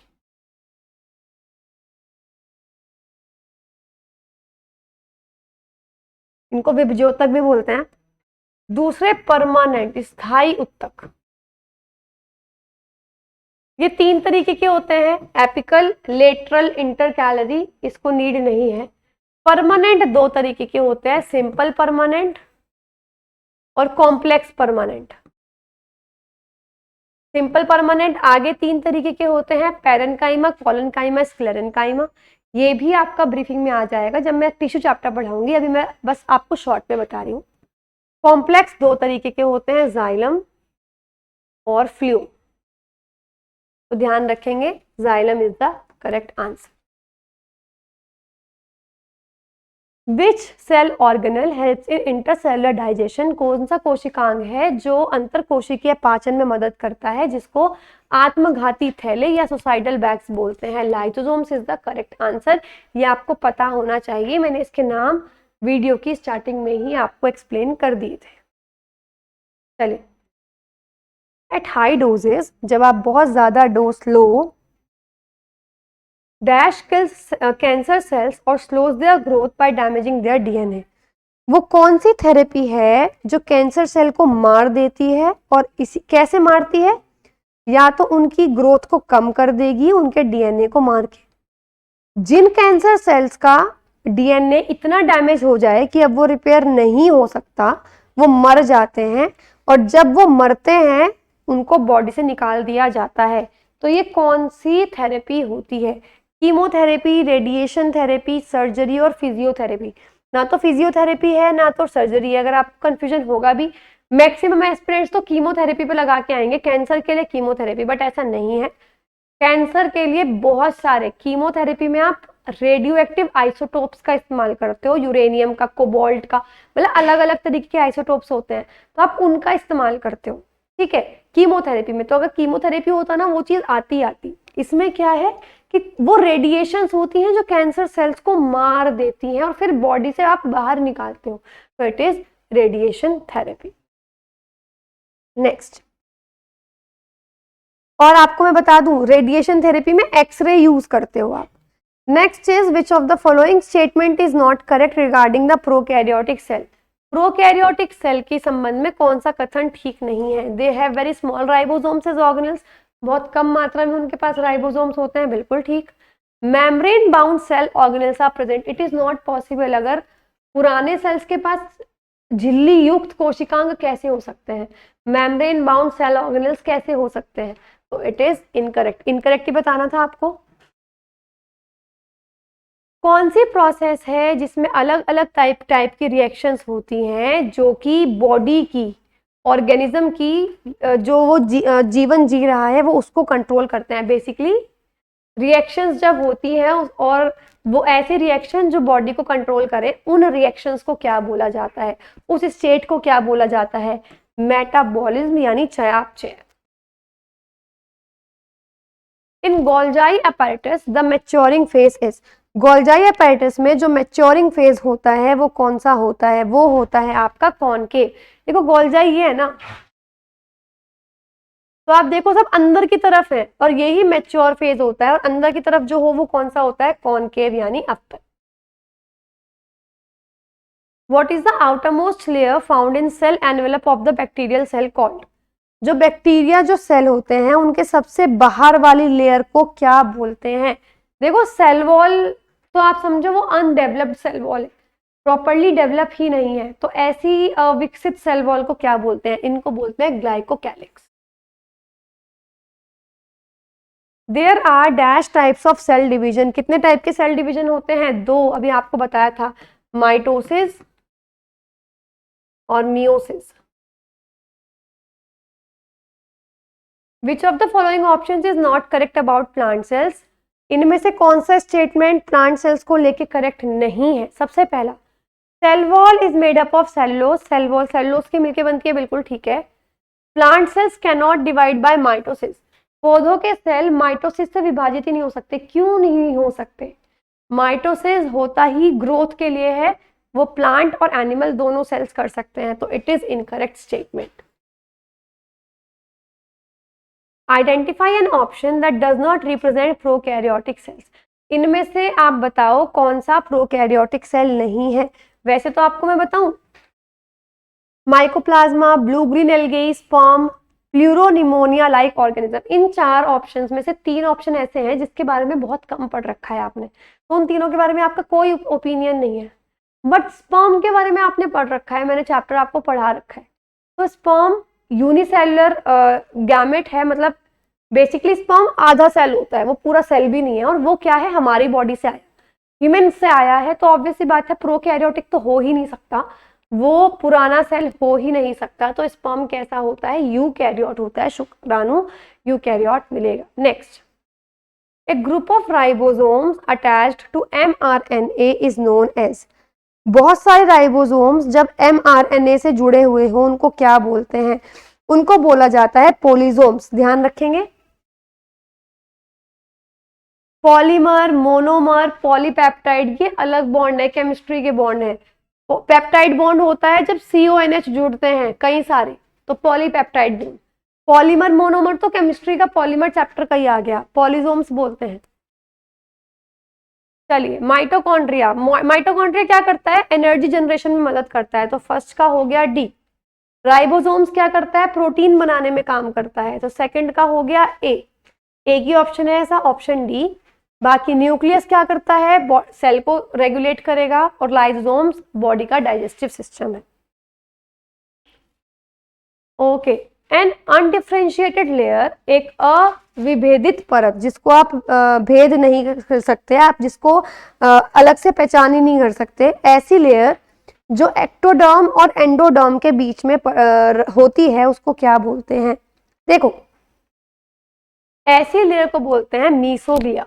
इनको विभज्योतक भी बोलते हैं। दूसरे परमानेंट स्थायी उत्तक, ये 3 तरीके के होते हैं, एपिकल, लेटरल, इंटरकैलरी, इसको नीड नहीं है। परमानेंट 2 तरीके के होते हैं, सिंपल परमानेंट और कॉम्प्लेक्स परमानेंट। सिंपल परमानेंट आगे 3 तरीके के होते हैं, पैरेन्काइमा, कोलेनकाइमा, स्क्लेरेन्काइमा। ये भी आपका ब्रीफिंग में आ जाएगा जब मैं टिश्यू चैप्टर पढ़ाऊंगी, अभी मैं बस आपको शॉर्ट में बता रही हूँ। कॉम्प्लेक्स 2 तरीके के होते हैं, जाइलम और फ्लूम, तो ध्यान रखेंगे xylem is the correct answer. Which cell organelle helps in intercellular digestion, कौन सा कोशिकांग है जो अंतर कोशिकीय पाचन में मदद करता है, जिसको आत्मघाती थैले या सुसाइडल बैग्स बोलते हैं? Lysosomes is the correct answer. ये आपको पता होना चाहिए, मैंने इसके नाम वीडियो की स्टार्टिंग में ही आपको एक्सप्लेन कर दिए थे। चलिए, एट हाई डोजेस, जब आप बहुत ज्यादा डोज लो, डैश किल्स कैंसर सेल्स और slows their growth by damaging there DNA. वो कौन सी थेरेपी है जो कैंसर सेल को मार देती है और इसी कैसे मारती है? या तो उनकी ग्रोथ को कम कर देगी उनके डीएनए को मार के। जिन कैंसर सेल्स का डीएनए इतना डैमेज हो जाए कि अब वो रिपेयर नहीं हो सकता, वो मर जाते हैं, और जब वो मरते हैं उनको बॉडी से निकाल दिया जाता है। तो ये कौन सी थेरेपी होती है? कीमोथेरेपी, रेडिएशन थेरेपी, सर्जरी और फिजियोथेरेपी। ना तो फिजियोथेरेपी है ना तो सर्जरी है, अगर आपको कंफ्यूजन होगा भी। मैक्सिमम एस्पिरेंट्स तो कीमोथेरेपी पे लगा के आएंगे, कैंसर के लिए कीमोथेरेपी, बट ऐसा नहीं है। कैंसर के लिए बहुत सारे, कीमोथेरेपी में आप रेडियो एक्टिव आइसोटोप्स का इस्तेमाल करते हो, यूरेनियम का, कोबाल्ट का, मतलब अलग अलग तरीके के आइसोटोप्स होते हैं, तो आप उनका इस्तेमाल करते हो, ठीक है, कीमोथेरेपी में। तो अगर कीमोथेरेपी होता ना, वो चीज आती। इसमें क्या है कि वो रेडिएशंस होती हैं जो कैंसर सेल्स को मार देती हैं और फिर बॉडी से आप बाहर निकालते हो, तो it is radiation therapy. Next, और आपको मैं बता दूं, रेडिएशन थेरेपी में एक्सरे यूज करते हो आप। Next is which of the following statement is not correct regarding the prokaryotic cell. Prokaryotic cell के संबंध में कौन सा कथन ठीक नहीं है? They have very small ribosomes as organelles, बहुत कम मात्रा में उनके पास राइबोसोम्स होते हैं, बिल्कुल ठीक। Membrane bound cell organelles are present, it is not possible. अगर पुराने सेल्स के पास झिल्ली युक्त कोशिकांग कैसे हो सकते हैं? मेम्ब्रेन बाउंड सेल ऑर्गेनेल्स कैसे हो सकते हैं? तो इट इज इनकरेक्ट। इनकरेक्ट ही बताना था आपको। कौन सी प्रोसेस है जिसमें अलग अलग टाइप की रिएक्शंस होती हैं जो कि बॉडी की, ऑर्गेनिज्म की, जो वो जीवन जी रहा है वो उसको कंट्रोल करते हैं? बेसिकली रिएक्शंस जब होती हैं और वो ऐसे रिएक्शन जो बॉडी को कंट्रोल करे, उन रिएक्शंस को क्या बोला जाता है? उस स्टेट को क्या बोला जाता है? मेटाबॉलिज्म यानी चयापचय। In Golgi apparatus the maturing phase is, Golgi apparatus में जो मैच्योरिंग फेज होता है वो कौन सा होता है? वो होता है आपका कॉनकेव। देखो गोल्जाई ये है ना, तो आप देखो सब अंदर की तरफ है और यही मैच्योर फेज होता है, और अंदर की तरफ जो हो वो कौन सा होता है? कॉनकेव यानी upper. What is the outermost layer found in cell envelope of the bacterial cell called? जो बैक्टीरिया जो सेल होते हैं उनके सबसे बाहर वाली लेयर को क्या बोलते हैं? देखो सेल वॉल तो आप समझो वो अनडेवलप्ड सेल वॉल है, प्रॉपरली डेवलप ही नहीं है, तो ऐसी विकसित सेल वॉल को क्या बोलते हैं? इनको बोलते हैं glycocalyx. There are dash types of cell division, कितने टाइप के सेल डिवीजन होते हैं? 2, अभी आपको बताया था। माइटोसिस और meiosis. Which of the following options is not correct about plant cells? इनमें से कौन सा स्टेटमेंट प्लांट सेल्स को लेके करेक्ट नहीं है? सबसे पहला, cell wall is made up of cellulose, cell wall cellulose के मिलके बनती है, बिल्कुल ठीक है। Plant cells can not divide by mitosis, पौधों के सेल माइटोसिस से विभाजित ही नहीं हो सकते। क्यों नहीं हो सकते? माइटोसिस होता ही ग्रोथ के लिए है, वो प्लांट और एनिमल दोनों सेल्स कर सकते हैं, तो it is incorrect statement. Identify an option that does not represent prokaryotic cells. इनमें से आप बताओ कौन सा प्रोकैरियोटिक सेल नहीं है? वैसे तो आपको मैं बताऊं, mycoplasma, blue green algae, sperm, pleuropneumonia like organism. इन 4 ऑप्शंस में से 3 ऑप्शन ऐसे हैं जिसके बारे में बहुत कम पढ़ रखा है आपने, तो उन तीनों के बारे में आपका कोई ओपिनियन नहीं है। बट स्पर्म के बारे में आपने पढ़ रखा है, मैंने चैप्टर आपको पढ़ा रखा है। तो स्पर्म यूनिसेलुलर गैमेट है, मतलब बेसिकली स्पर्म आधा सेल होता है, वो पूरा सेल भी नहीं है, और वो क्या है, हमारी बॉडी से आया, ह्यूमन से आया है, तो ऑब्वियस सी बात है प्रोकैरियोटिक तो हो ही नहीं सकता, वो पुराना सेल हो ही नहीं सकता। तो स्पर्म कैसा होता है? यूकैरियोट होता है, शुक्राणु यूकैरियोट मिलेगा। Next, a group of ribosomes attached to mRNA is known as. बहुत सारे राइबोसोम्स जब mRNA से जुड़े हुए हो उनको क्या बोलते हैं? उनको बोला जाता है पोलिसोम्स। ध्यान रखेंगे, पॉलीमर, मोनोमर, पॉलीपेप्टाइड, ये अलग बॉन्ड है, केमिस्ट्री के बॉन्ड है। पेप्टाइड बॉन्ड होता है जब CONH जुड़ते हैं कई सारे, तो पॉलीपेप्टाइड बॉन्ड। पॉलीमर, मोनोमर तो केमिस्ट्री का पॉलीमर चैप्टर का ही आ गया, पॉलिसोम्स बोलते हैं। चलिए, माइटोकॉन्ड्रिया, माइटोकॉन्ड्रिया क्या करता है? एनर्जी जनरेशन में मदद करता है, तो फर्स्ट का हो गया डी। राइबोसोम्स क्या करता है? प्रोटीन बनाने में काम करता है, तो सेकंड का हो गया ए। एक ही ऑप्शन है ऐसा, ऑप्शन डी। बाकी न्यूक्लियस क्या करता है? सेल को रेगुलेट करेगा, और लाइसोसोम्स बॉडी का डाइजेस्टिव सिस्टम है। ओके, एन अनडिफरेंशिएटेड लेयर, एक अविभेदित परत जिसको आप भेद नहीं कर सकते, आप जिसको अलग से पहचान ही नहीं कर सकते, ऐसी लेयर जो एक्टोडर्म और एंडोडर्म के बीच में होती है, उसको क्या बोलते हैं? देखो, ऐसी लेयर को बोलते हैं मीसोग्लिया।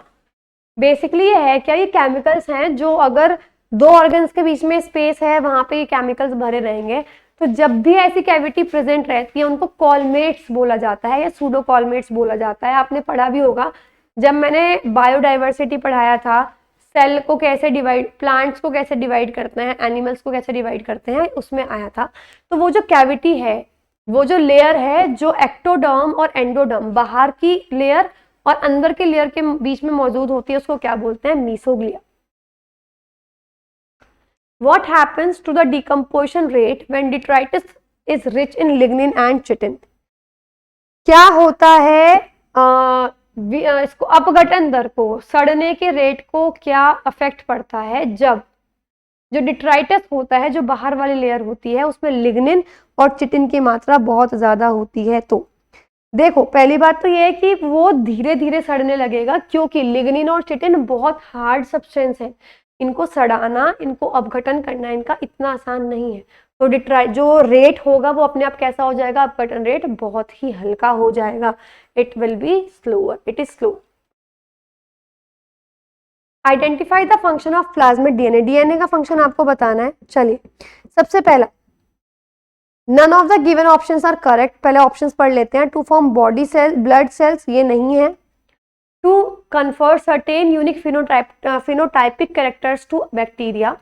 बेसिकली ये है क्या? ये केमिकल्स हैं जो अगर 2 ऑर्गन्स के बीच में स्पेस है, वहां पे ये केमिकल्स भरे रहेंगे, तो जब भी ऐसी कैविटी प्रेजेंट रहती है उनको कॉलमेट्स बोला जाता है या सूडो कॉलमेट्स बोला जाता है। आपने पढ़ा भी होगा जब मैंने बायोडाइवर्सिटी पढ़ाया था, सेल को कैसे डिवाइड, प्लांट्स को कैसे डिवाइड करते हैं, एनिमल्स को कैसे डिवाइड करते हैं, उसमें आया था। तो वो जो कैविटी है, वो जो लेयर है, जो एक्टोडर्म और एंडोडर्म, बाहर की लेयर और अंदर के लेयर के बीच में मौजूद होती है, उसको क्या बोलते हैं? मीसोग्लिया। What happens to the decomposition rate when detritus is rich in lignin and chitin? क्या होता है इसको अपघटन दर को, सड़ने के रेट को क्या अफेक्ट पड़ता है जब जो डिट्राइटस होता है, जो बाहर वाली लेयर होती है, उसमें लिग्निन और चिटिन की मात्रा बहुत ज्यादा होती है? तो देखो, पहली बात तो ये है कि वो धीरे धीरे सड़ने लगेगा, क्योंकि लिग्निन और चिटिन बहुत हार्ड सब्सटेंस है, इनको सड़ाना, इनको अपघटन करना इनका इतना आसान नहीं है। तो जो रेट होगा वो अपने आप कैसा हो जाएगा? अपघटन रेट बहुत ही हल्का हो जाएगा, it will be slower, it is slow. Identify the function of plasmid DNA. DNA का फंक्शन आपको बताना है। चलिए, सबसे पहला, none of the given options are correct. पहले ऑप्शंस पढ़ लेते हैं। To form body cell, blood cells, ये नहीं है। To confer certain unique phenotypic characters to bacteria,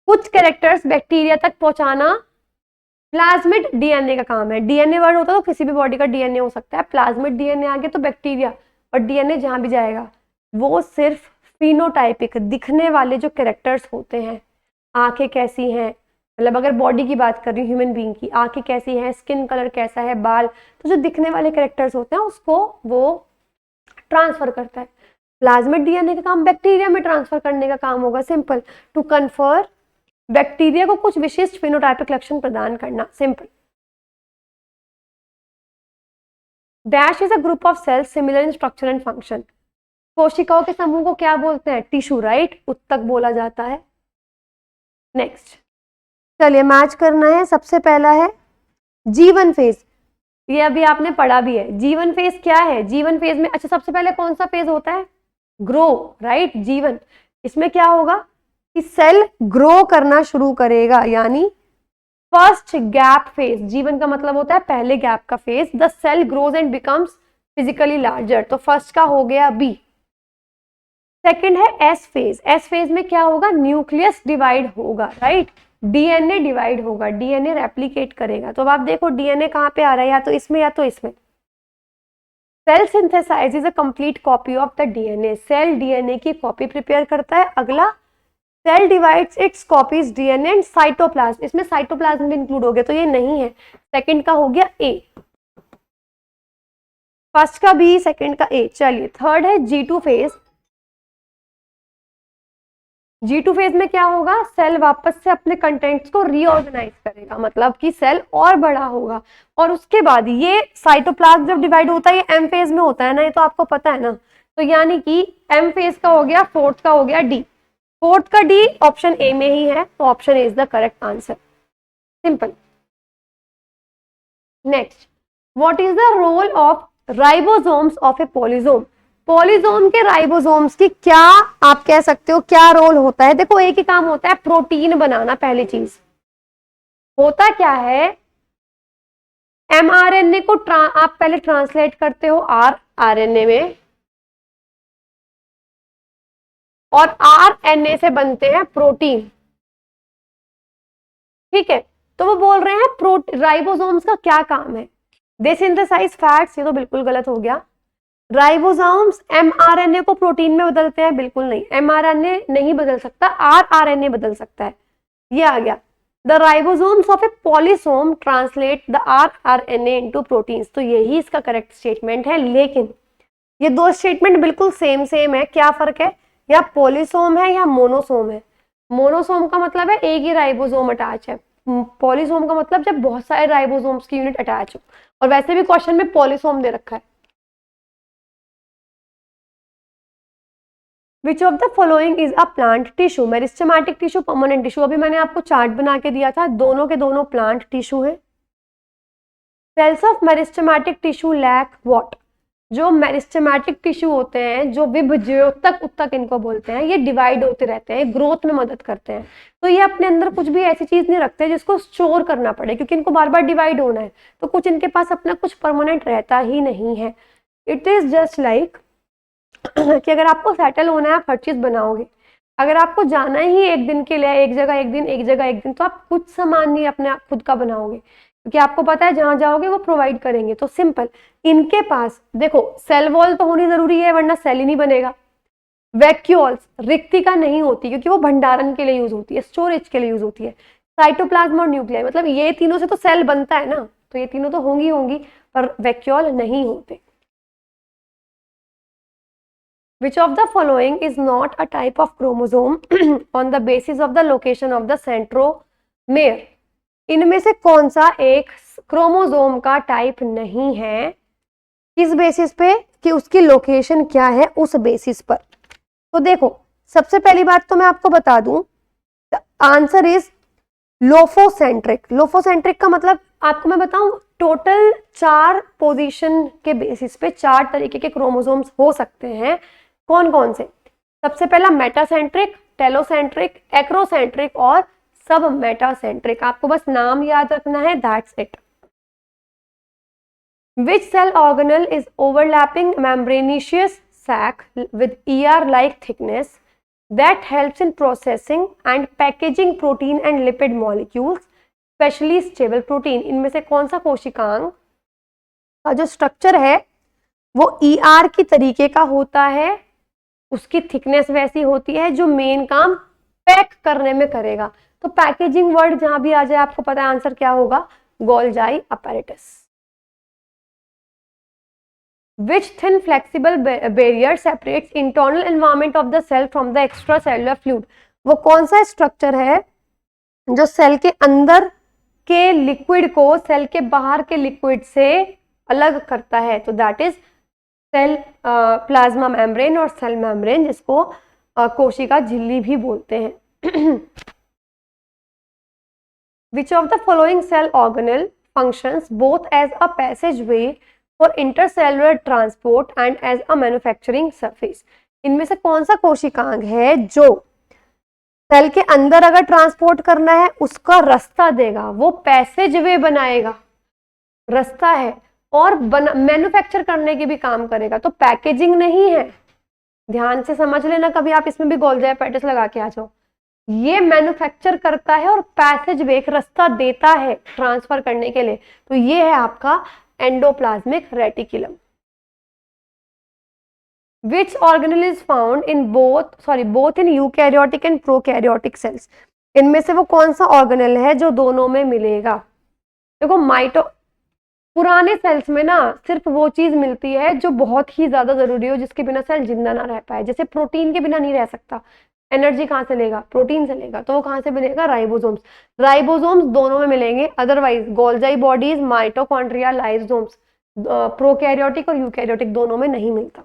कुछ कैरेक्टर्स बैक्टीरिया तक पहुंचाना प्लाज्मिड डीएनए का काम है। डीएनए वर्ड होता है तो किसी भी बॉडी का डीएनए हो सकता है, प्लाज्मिड डीएनए आ गया तो बैक्टीरिया, और डीएनए जहां भी जाएगा वो सिर्फ फिनोटाइपिक, दिखने वाले जो कैरेक्टर्स होते हैं, आंखें कैसी हैं, मतलब अगर बॉडी की बात कर रही हूँ, ह्यूमन बीइंग की, आंखें कैसी हैं, स्किन कलर कैसा है, बाल, तो जो दिखने वाले कैरेक्टर्स होते हैं उसको वो ट्रांसफर करता है। प्लाज्मिड डीएनए का काम बैक्टीरिया में ट्रांसफर करने का काम होगा, सिंपल। टू कन्फर, बैक्टीरिया को कुछ विशिष्ट फिनोटाइपिक लक्षण प्रदान करना, simple. Dash is a group of cells similar in structure and function. कोशिकाओं के समूह को क्या बोलते हैं? टिश्यू, राइट, उत्तक बोला जाता है। नेक्स्ट चलिए मैच करना है। सबसे पहला है जीवन फेज, ये अभी आपने पढ़ा भी है। जीवन फेज क्या है? जीवन फेज में अच्छा सबसे पहले कौन सा फेज होता है? Grow, right. जीवन, इसमें क्या होगा कि सेल ग्रो करना शुरू करेगा, यानी फर्स्ट गैप फेज। जीवन का मतलब होता है पहले गैप का phase. The cell grows and becomes physically larger, तो फर्स्ट का हो गया बी। सेकंड है एस फेज। एस फेज में क्या होगा? न्यूक्लियस डिवाइड होगा, राइट। डीएनए डिवाइड होगा, डीएनए रेप्लिकेट करेगा। तो अब आप देखो डीएनए कहाँ पे आ रहा है, या तो इसमें या तो इसमें। Cell synthesise is a complete copy of the DNA. Cell DNA की कॉपी प्रिपेयर करता है। अगला, cell divides its copies DNA and cytoplasm, इसमें साइटोप्लाज्म भी इंक्लूड हो गया, तो ये नहीं है। सेकंड का हो गया ए, फर्स्ट का बी, सेकंड का ए। चलिए थर्ड है G2 फेज। G2 फेज में क्या होगा? सेल वापस से अपने कंटेंट्स को रीऑर्गेनाइज करेगा, मतलब कि सेल और बड़ा होगा। और उसके बाद ये साइटोप्लाज्म जब डिवाइड होता है, ये एम फेज में होता है ना, ये तो आपको पता है ना। तो यानी कि एम फेज का हो गया, फोर्थ का हो गया डी। फोर्थ का डी ऑप्शन ए में ही है, तो option A is the correct answer. Simple. Next, what is the role of ribosomes of a polysome? Polysome के राइबोसोम्स की क्या आप कह सकते हो क्या रोल होता है? देखो एक ही काम होता है, प्रोटीन बनाना। पहली चीज होता क्या है, एमआरएनए को आप पहले ट्रांसलेट करते हो आरएनए में, और आरएनए से बनते हैं प्रोटीन, ठीक है। तो वो बोल रहे हैं राइबोसोम्स का क्या काम है? दे सिंथेसाइज फैट्स, ये तो बिल्कुल गलत हो गया। राइबोसोम्स एमआरएनए को प्रोटीन में बदलते हैं? बिल्कुल नहीं, एमआरएनए नहीं बदल सकता, आरआरएनए बदल सकता है। ये आ गया। The ribosomes of a polysome translate the rRNA into proteins, तो यही इसका करेक्ट स्टेटमेंट है। लेकिन ये दो स्टेटमेंट बिल्कुल सेम सेम है। क्या फर्क है? या पॉलीसोम है या मोनोसोम है। मोनोसोम का मतलब है एक ही राइबोसोम अटैच है, पॉलीसोम का मतलब जब बहुत सारे राइबोसोम्स की यूनिट अटैच हो। और वैसे भी क्वेश्चन में पॉलीसोम दे रखा है। विच of the following is a plant tissue? Meristematic tissue, permanent tissue. अभी मैंने आपको चार्ट बना के दिया था, दोनों के दोनों प्लांट टिश्यू है। Cells of meristematic tissue lack what? जो मेरिस्टेमेटिक टिश्यू होते हैं, जो विभज्योतक उत्तक इनको बोलते हैं, ये डिवाइड होते रहते हैं, ग्रोथ में मदद करते हैं। तो ये अपने अंदर कुछ भी ऐसी चीज नहीं रखते जिसको स्टोर करना पड़े, क्योंकि इनको बार बार डिवाइड होना है। तो कुछ इनके पास अपना कुछ परमानेंट रहता ही नहीं है। इट इज जस्ट लाइक कि अगर आपको सेटल होना है, आप हर चीज बनाओगे। अगर आपको जाना ही एक दिन के लिए, एक जगह एक दिन, एक जगह एक दिन, तो आप कुछ सामान नहीं अपने खुद का बनाओगे, क्योंकि आपको पता है जहां जाओगे वो प्रोवाइड करेंगे। तो सिंपल, इनके पास देखो सेल वॉल तो होनी जरूरी है, वरना सेल ही नहीं बनेगा। वैक्यूल्स रिक्तिका नहीं होती, क्योंकि वो भंडारण के लिए यूज होती है, स्टोरेज के लिए यूज होती है। साइटोप्लाज्म और न्यूक्लियाई, मतलब ये तीनों से तो सेल बनता है ना, तो ये तीनों तो होंगी होंगी, पर वैक्यूल नहीं होते। Which of the following is not a type of chromosome on the basis of the location of the centromere? इनमें से कौन सा एक क्रोमोसोम का टाइप नहीं है? किस बेसिस पे? कि उसकी लोकेशन क्या है, उस बेसिस पर। तो देखो सबसे पहली बात तो मैं आपको बता दूं, आंसर इज लोफोसेंट्रिक। लोफोसेंट्रिक का मतलब आपको मैं बताऊं, टोटल 4 पोजीशन के बेसिस पे 4 तरीके के क्रोमोसोम्स हो सकते हैं। कौन कौन से? सबसे पहला मेटासेंट्रिक, टेलोसेंट्रिक, एक्रोसेंट्रिक और सब मेटासेंट्रिक। आपको बस नाम याद रखना है, that's it. Which cell organelle is overlapping membranous sac with ER-like thickness that helps in processing and packaging protein and lipid molecules, especially stable protein? इनमें से कौन सा कोशिकांग का जो स्ट्रक्चर है वो ER की तरीके का होता है, उसकी थिकनेस वैसी होती है, जो मेन काम पैक करने में करेगा? तो पैकेजिंग वर्ड जहां भी आ जाए आपको पता है आंसर क्या होगा, गोल्जाई apparatus. Which thin flexible barrier separates internal environment of the cell from the extracellular fluid? वो कौन सा स्ट्रक्चर है जो सेल के अंदर के लिक्विड को सेल के बाहर के लिक्विड से अलग करता है? तो that is cell plasma membrane और सेल मेम्ब्रेन, जिसको कोशिका झिल्ली भी बोलते हैं। Which of the following cell organelle functions both as a passageway for intercellular transport and as a manufacturing surface? इनमें से कौन सा कोशिकांग है जो सेल के अंदर अगर ट्रांसपोर्ट करना है उसका रास्ता देगा, वो पैसेजवे बनाएगा, रास्ता है, और मैन्युफैक्चर करने की भी काम करेगा, तो पैकेजिंग नहीं है। ध्यान से समझ लेना, कभी आप इसमें भी गोल्जी एपेटिस लगा के आ जाओ। ये मैन्युफैक्चर करता है और पैसेज वे एक रास्ता देता है ट्रांसफर करने के लिए, तो ये है आपका endoplasmic reticulum. Which organelle is found in both in eukaryotic and prokaryotic cells? इनमें से वो कौन सा ऑर्गेनेल है जो दोनों में मिलेगा? देखो पुराने सेल्स में ना सिर्फ वो चीज मिलती है जो बहुत ही ज्यादा जरूरी हो, जिसके बिना सेल जिंदा ना रह पाए। जैसे प्रोटीन के बिना नहीं रह सकता, एनर्जी कहाँ से लेगा? प्रोटीन से लेगा, तो वो कहाँ से मिलेगा? राइबोसोम्स। राइबोसोम्स दोनों में मिलेंगे, otherwise Golgi bodies, mitochondria, lysosomes prokaryotic और यूकैरियोटिक दोनों में नहीं मिलता।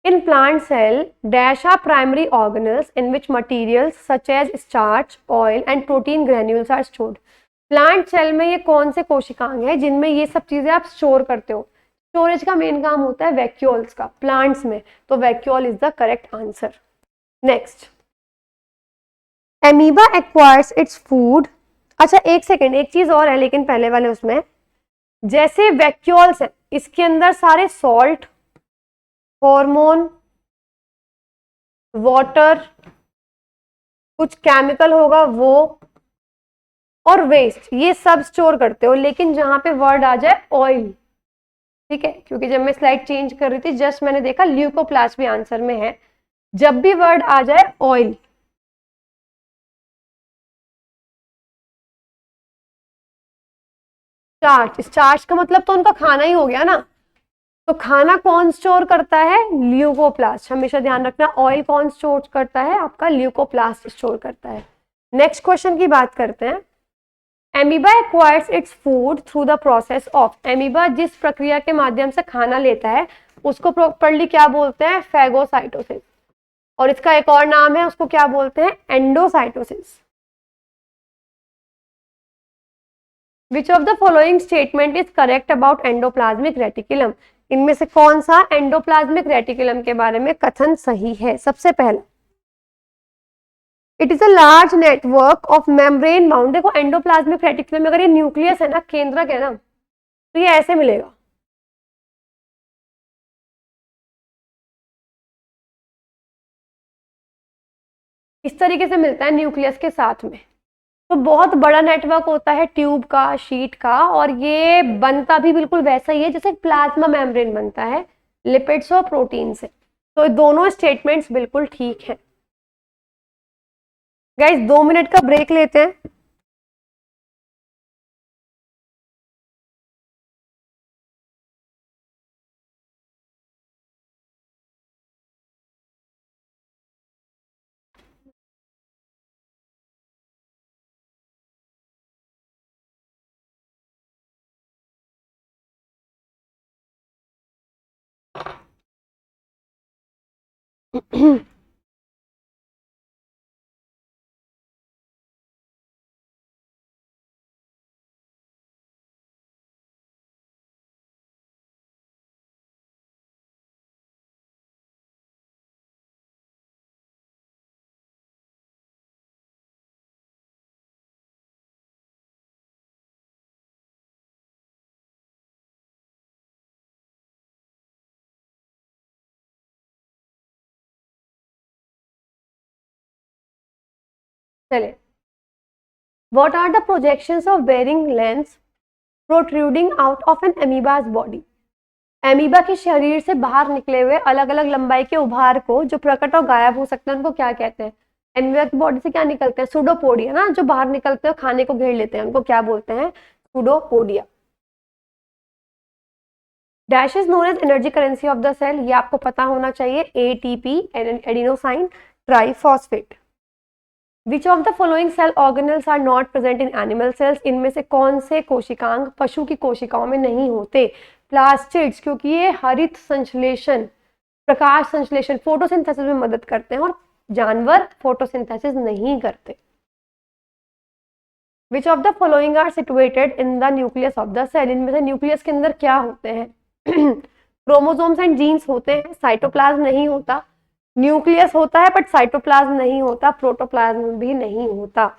In plant cell, dash are primary organelles in which materials such as starch, oil and protein granules are stored. Plant cell में ये कौन से कोशिकांग है जिनमें ये सब चीजें आप स्टोर करते हो? स्टोरेज का मेन काम होता है वैक्यूल्स का प्लांट्स में, तो vacuole is the correct answer. Next, amoeba acquires its food. अच्छा एक सेकेंड, एक चीज और है लेकिन पहले वाले उसमें, जैसे वैक्यूल्स है इसके अंदर सारे सॉल्ट, हार्मोन, वाटर, कुछ केमिकल होगा वो, और वेस्ट, ये सब स्टोर करते हो। लेकिन जहां पे वर्ड आ जाए ऑयल, ठीक है, क्योंकि जब मैं स्लाइड चेंज कर रही थी जस्ट मैंने देखा ल्यूकोप्लास्ट भी आंसर में है, जब भी वर्ड आ जाए ऑयल, स्टार्च, स्टार्च का मतलब तो उनका खाना ही हो गया ना, तो खाना कौन स्टोर करता है? ल्यूकोप्लास्ट। हमेशा ध्यान रखना, ऑयल कौन स्टोर करता है? आपका ल्यूकोप्लास्ट स्टोर करता है। नेक्स्ट क्वेश्चन की बात करते हैं। Amoeba acquires its food through the process of. Amoeba जिस प्रक्रिया के माध्यम से खाना लेता है उसको प्रॉपर्ली क्या बोलते हैं? फैगोसाइटोसिस। और इसका एक और नाम है, उसको क्या बोलते हैं? Endocytosis. Which of the following statement is correct about endoplasmic reticulum? इनमें से कौन सा एंडोप्लाज्मिक रेटिकुलम के बारे में कथन सही है? सबसे पहला, it is a large network of membrane bound. देखो एंडोप्लाज्मिक रेटिकुलम में अगर ये न्यूक्लियस है ना, केंद्रक है ना, तो ये ऐसे मिलेगा, इस तरीके से मिलता है न्यूक्लियस के साथ में। तो बहुत बड़ा नेटवर्क होता है ट्यूब का, शीट का, और ये बनता भी बिल्कुल वैसा ही है जैसे प्लाज्मा मेम्ब्रेन बनता है लिपिड्स और प्रोटीन से। तो दोनों स्टेटमेंट्स बिल्कुल ठीक हैं। गाइस 2 मिनट का ब्रेक लेते हैं। चले, what are the projections of bearing lens protruding out of an amoeba's body? Amoeba के शरीर से बाहर निकले हुए अलग अलग लंबाई के उभार को जो प्रकट और गायब हो सकते हैं उनको क्या कहते हैं? एमीबा की बॉडी से क्या निकलते हैं? सूडोपोडिया ना, जो बाहर निकलते हैं खाने को घेर लेते हैं, उनको क्या बोलते हैं? Pseudopodia. Dash is known as energy currency of the cell, ये आपको पता होना चाहिए, ATP, adenosine triphosphate. Which of the following cell organelles are not present in animal cells? इनमें से कौन से कोशिकांग पशु की कोशिकाओं में नहीं होते? प्लास्टिड्स, क्योंकि ये हरित संश्लेषण, प्रकाश संश्लेषण, फोटोसिंथेसिस में मदद करते हैं और जानवर फोटोसिंथेसिस नहीं करते। Which of the following are situated in the nucleus of the cell, इनमें से न्यूक्लियस के अंदर क्या होते हैं? क्रोमोसोम्स एंड जीन्स होते हैं, साइटोप्लाज्म नहीं होता, न्यूक्लियस होता है बट साइटोप्लाज्म नहीं होता, प्रोटोप्लाज्म भी नहीं होता।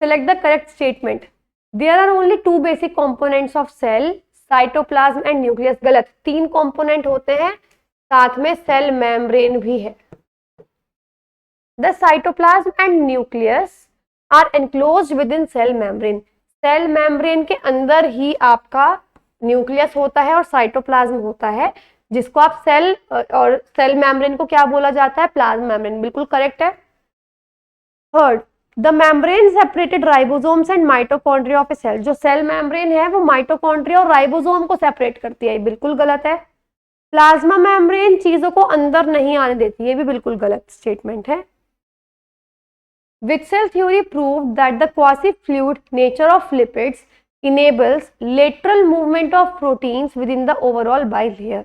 Select the correct statement. There are only two basic components of cell, cytoplasm and nucleus. गलत, 3 कंपोनेंट होते हैं, साथ में सेल मेम्ब्रेन भी है। The cytoplasm and nucleus are enclosed within cell membrane. Cell membrane के अंदर ही आपका न्यूक्लियस होता है और साइटोप्लाज्म होता है, जिसको आप सेल और सेल मेम्ब्रेन को क्या बोला जाता है? Plasma membrane. बिल्कुल करेक्ट है। Third, the membrane separated ribosomes and mitochondria of a cell. जो सेल मेम्ब्रेन है वो माइटोकॉन्ड्रिया और राइबोसोम को सेपरेट करती है, बिल्कुल गलत है। प्लाज्मा मेम्ब्रेन चीजों को अंदर नहीं आने देती, ये भी बिल्कुल गलत स्टेटमेंट है। Which cell theory proved that the quasi-fluid nature of lipids enables lateral movement of proteins within the overall bilayer?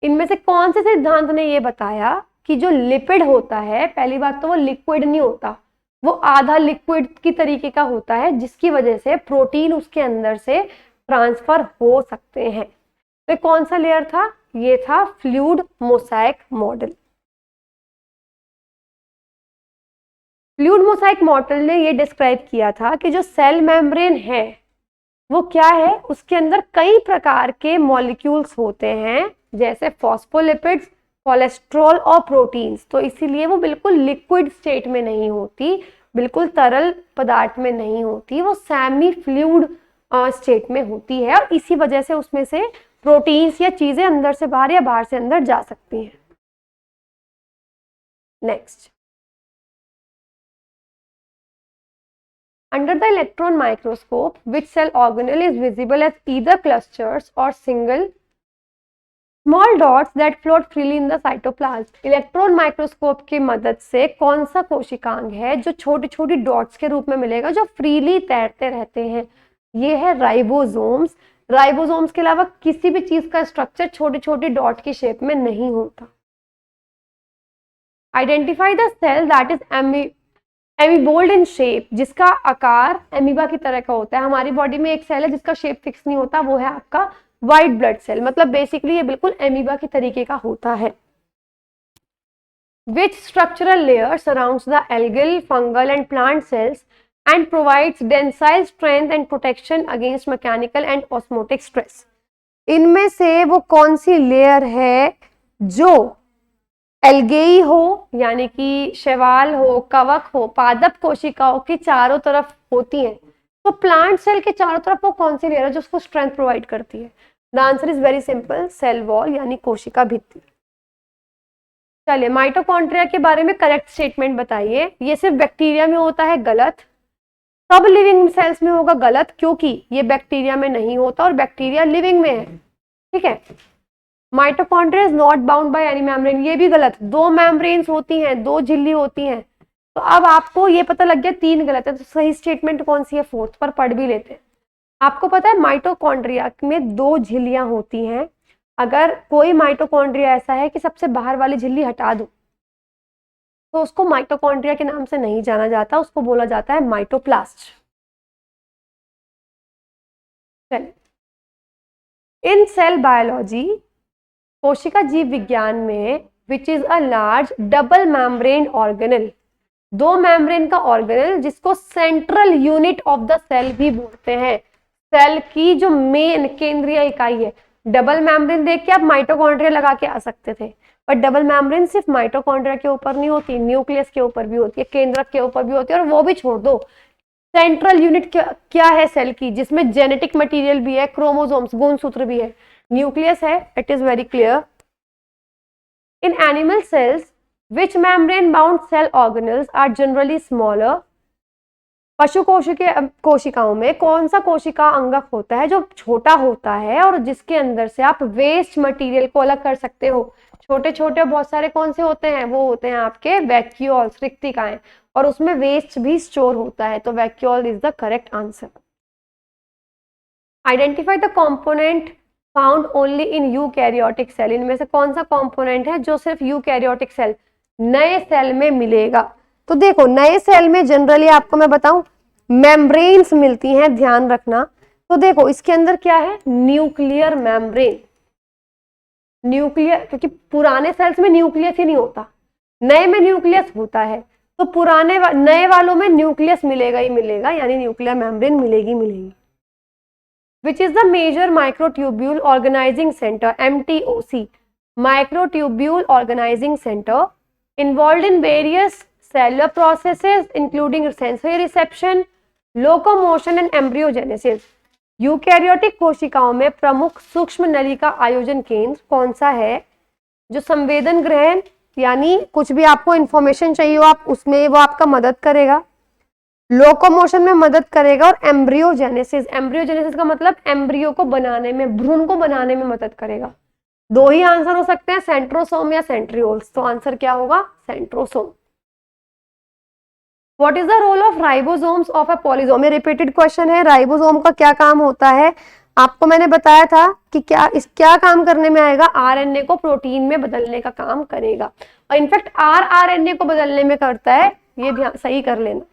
इनमें से कौन से सिद्धांत ने ये बताया कि जो लिपिड होता है, पहली बात तो वो लिक्विड नहीं होता, वो आधा लिक्विड की तरीके का होता है, जिसकी वजह से प्रोटीन उसके अंदर से ट्रांसफर हो सकते हैं। तो कौन सा लेयर था? ये था fluid mosaic model. Fluid mosaic model ने ये डिस्क्राइब किया था कि जो सेल मेम्ब्रेन है वो क्या है, उसके अंदर कई प्रकार के मॉलिक्यूल्स होते हैं, जैसे फॉस्फोलिपिड्स, कोलेस्ट्रॉल और प्रोटीन्स। तो इसीलिए वो बिल्कुल लिक्विड स्टेट में नहीं होती, बिल्कुल तरल पदार्थ में नहीं होती, वो सेमी फ्लूइड स्टेट में होती है, और इसी वजह से उसमें से प्रोटीन्स या चीजें अंदर से बाहर या बाहर से अंदर जा सकती हैं। Next, under the electron microscope, which cell organelle is visible as either clusters or single small dots that float freely in the cytoplasm? Electron microscope की मदद से कौन सा कोशिकांग है जो छोटी छोटी डॉट्स के रूप में मिलेगा, जो फ्रीली तैरते रहते हैं? ये है राइबोसोम्स। राइबोसोम्स के अलावा किसी भी चीज का स्ट्रक्चर छोटी छोटी डॉट की शेप में नहीं होता। Identify the cell that is amoeboid in shape, जिसका आकार एमीबा की तरह का होता है। हमारी बॉडी में एक सेल है जिसका शेप फिक्स नहीं होता, वो है आपका व्हाइट ब्लड सेल। मतलब बेसिकली ये बिल्कुल एमीबा की तरीके का होता है। Which structural layer surrounds the algal, fungal and plant cells and provides tensile strength and protection against mechanical and osmotic stress? इनमें से वो कौन सी लेयर है जो एल्गेई हो, यानी कि शैवाल हो, कवक हो, पादप कोशिकाओं के चारों तरफ होती है? तो प्लांट सेल के चारों तरफ वो कौन सी लेयर है जो उसको स्ट्रेंथ प्रोवाइड करती है? The answer is very simple, cell wall यानी कोशिका भित्ति। चलिए, माइटोकॉन्ड्रिया के बारे में करेक्ट स्टेटमेंट बताइए। ये सिर्फ बैक्टीरिया में होता है, गलत। सब लिविंग सेल्स में होगा, गलत, क्योंकि ये बैक्टीरिया में नहीं होता और बैक्टीरिया लिविंग में है। ठीक है। Mitochondria is not bound by any membrane, ये भी गलत। 2 मेम्ब्रेन्स होती हैं, 2 झिल्ली होती हैं। तो अब आपको ये पता लग गया 3 गलत है, तो सही स्टेटमेंट कौन सी है? 4th पर पढ़ भी लेते हैं। आपको पता है माइटोकॉन्ड्रिया में 2 झिल्लियां होती हैं। अगर कोई माइटोकॉन्ड्रिया ऐसा है कि सबसे बाहर वाली झिल्ली हटा दो, तो उसको माइटोकॉन्ड्रिया के नाम से नहीं जाना जाता, उसको बोला जाता है माइटोप्लास्ट। चलिए, इन सेल बायोलॉजी, कोशिका जीव विज्ञान में, which is a large double membrane organelle, 2 membrane का ऑर्गेनल, जिसको central unit of the cell भी बोलते हैं। सेल की जो मेन केंद्रीय इकाई है। डबल मेम्ब्रेन देख के आप माइटोकॉन्ड्रिया लगा के आ सकते थे, पर डबल मेम्ब्रेन सिर्फ माइटोकॉन्ड्रिया के ऊपर नहीं होती, न्यूक्लियस के ऊपर भी होती है, केंद्रक के ऊपर भी होती है। और वो भी छोड़ दो, सेंट्रल यूनिट क्या है सेल की, जिसमें जेनेटिक मटेरियल भी है, क्रोमोसोम्स, गुणसूत्र भी है, न्यूक्लियस है। It is very clear. In animal sales which membrane bound cell organelles are generally smaller? पशु कोशिकाओं में कौन सा कोशिका अंगक होता है जो छोटा होता है और जिसके अंदर से आप वेस्ट मटेरियल को अलग कर सकते हो? छोटे छोटे बहुत सारे कौन से होते हैं? वो होते हैं आपके वैक्यूल्स, रिक्तिकाएं, और उसमें वेस्ट भी स्टोर होता है। तो vacuole is the correct answer. Identify the component found only in eukaryotic cell. इनमें से कौन सा कंपोनेंट है जो सिर्फ यूकैरियोटिक सेल, नए सेल में मिलेगा? तो देखो नए सेल में जनरली आपको मैं बताऊं मेम्ब्रेन्स मिलती हैं, ध्यान रखना। तो देखो इसके अंदर क्या है, न्यूक्लियर मेम्ब्रेन, न्यूक्लियर, क्योंकि पुराने सेल्स में न्यूक्लियस ही नहीं होता, नए में न्यूक्लियस होता है, तो नए वालों में न्यूक्लियस मिलेगा ही मिलेगा, यानी न्यूक्लियर मेम्ब्रेन मिलेगी मिलेगी। Which is the major microtubule organising centre, MTOC, microtubule organising centre involved in various cellular processes including sensory reception, locomotion and embryogenesis. Eukaryotic कोशिकाओं में प्रमुख सूक्ष्म नलिका आयोजन केंद्र कौन सा है, जो संवेदन ग्रहण यानी कुछ भी आपको इंफॉर्मेशन चाहिए हो आप उसमें वो आपका मदद करेगा, लोकोमोशन में मदद करेगा, और एम्ब्रियोजेनेसिस, एम्ब्रियोजेनेसिस का मतलब एम्ब्रियो को बनाने में, भ्रूण को बनाने में मदद करेगा। दो ही आंसर हो सकते हैं, सेंट्रोसोम या सेंट्रियोल्स, तो आंसर क्या होगा, centrosome. What is the role of ribosomes of a polysome, ये रिपीटेड क्वेश्चन है, राइबोसोम का क्या काम होता है, आपको मैंने बताया था कि क्या काम करने में आएगा, आरएनए को प्रोटीन में बदलने का काम करेगा, और इनफैक्ट आरएनए को बदलने में करता है, ये ध्यान सही कर लेना।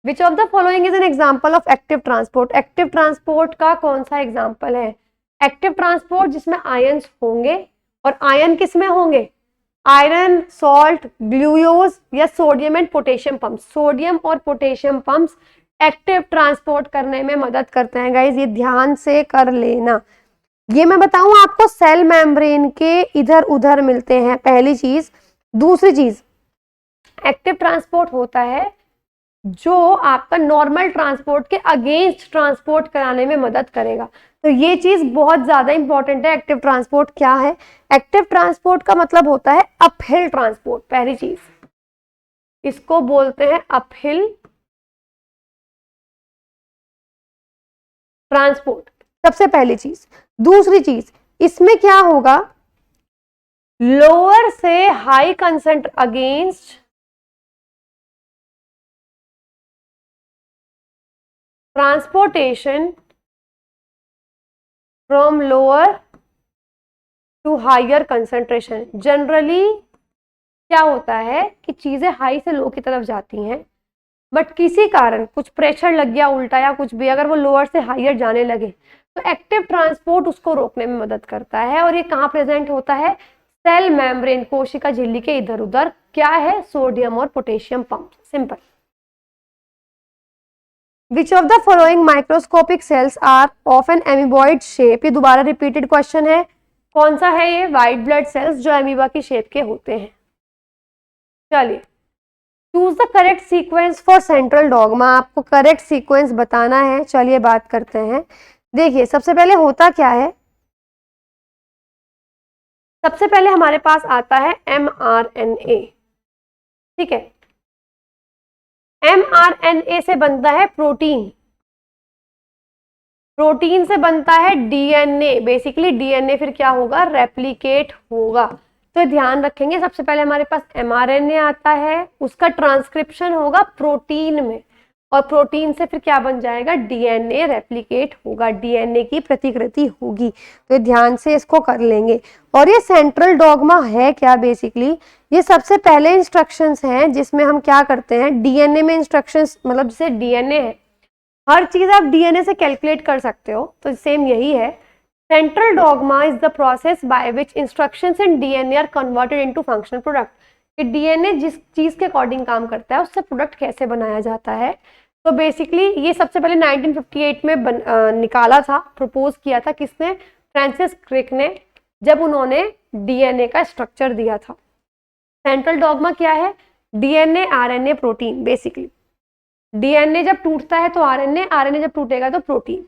विच of the following is an example of active transport, active transport का कौन सा एग्जाम्पल है, एक्टिव ट्रांसपोर्ट जिसमें आयंस होंगे, और आयन किस में होंगे, आयरन, सॉल्ट, ग्लूकोज या sodium and potassium pump, sodium और पोटेशियम पंप्स एक्टिव ट्रांसपोर्ट करने में मदद करते हैं गाइस, ये ध्यान से कर लेना। ये मैं बताऊं आपको सेल मेम्ब्रेन के इधर उधर मिलते हैं, पहली चीज। दूसरी चीज, एक्टिव ट्रांसपोर्ट होता है जो आपका नॉर्मल ट्रांसपोर्ट के अगेंस्ट ट्रांसपोर्ट कराने में मदद करेगा, तो ये चीज बहुत ज्यादा इंपॉर्टेंट है। एक्टिव ट्रांसपोर्ट क्या है, एक्टिव ट्रांसपोर्ट का मतलब होता है अपहिल ट्रांसपोर्ट, पहली चीज इसको बोलते हैं अपहिल ट्रांसपोर्ट, सबसे पहली चीज। दूसरी चीज, इसमें क्या होगा, लोअर से हाई कंसेंट against transportation from lower to higher concentration. Generally क्या होता है कि चीजें हाई से लो की तरफ जाती हैं, बट किसी कारण कुछ प्रेशर लग गया उल्टा या कुछ भी, अगर वो लोअर से हायर जाने लगे तो एक्टिव ट्रांसपोर्ट उसको रोकने में मदद करता है। और ये कहाँ प्रेजेंट होता है, सेल मेम्ब्रेन, कोशिका झिल्ली के इधर उधर, क्या है, सोडियम और potassium pump, simple. Which of the following microscopic cells are of an amoeboid shape, ये दोबारा रिपीटेड क्वेश्चन है, कौन सा है ये, व्हाइट ब्लड सेल्स जो अमीबा की शेप के होते हैं। चलिए, choose the correct sequence for central dogma, आपको करेक्ट सीक्वेंस बताना है। चलिए बात करते हैं। देखिए सबसे पहले होता क्या है, सबसे पहले हमारे पास आता है mRNA, ठीक है, mRNA से बनता है प्रोटीन, प्रोटीन से बनता है डीएनए, बेसिकली डीएनए फिर क्या होगा, रेप्लिकेट होगा। तो ध्यान रखेंगे, सबसे पहले हमारे पास mRNA आता है, उसका ट्रांसक्रिप्शन होगा प्रोटीन में, और प्रोटीन से फिर क्या बन जाएगा, डीएनए रेप्लिकेट होगा, डीएनए की प्रतिकृति होगी। तो ध्यान से इसको कर लेंगे। और ये सेंट्रल डॉगमा है क्या, बेसिकली ये सबसे पहले इंस्ट्रक्शंस हैं जिसमें हम क्या करते हैं, डीएनए में इंस्ट्रक्शंस, मतलब जैसे डीएनए है, हर चीज आप डीएनए से कैलकुलेट कर सकते हो, तो सेम यही है। Central dogma is the process by which instructions in DNA are converted into functional product, कि डीएनए जिस चीज के अकॉर्डिंग काम करता है उससे प्रोडक्ट कैसे बनाया जाता है। तो बेसिकली ये सबसे पहले 1958 में निकाला था, प्रपोज किया था किसने, फ्रांसिस क्रिक ने, जब उन्होंने डीएनए का स्ट्रक्चर दिया था। सेंट्रल डॉगमा क्या है, DNA, RNA, protein. Basically DNA जब टूटता है तो आरएनए, आरएनए जब टूटेगा तो protein.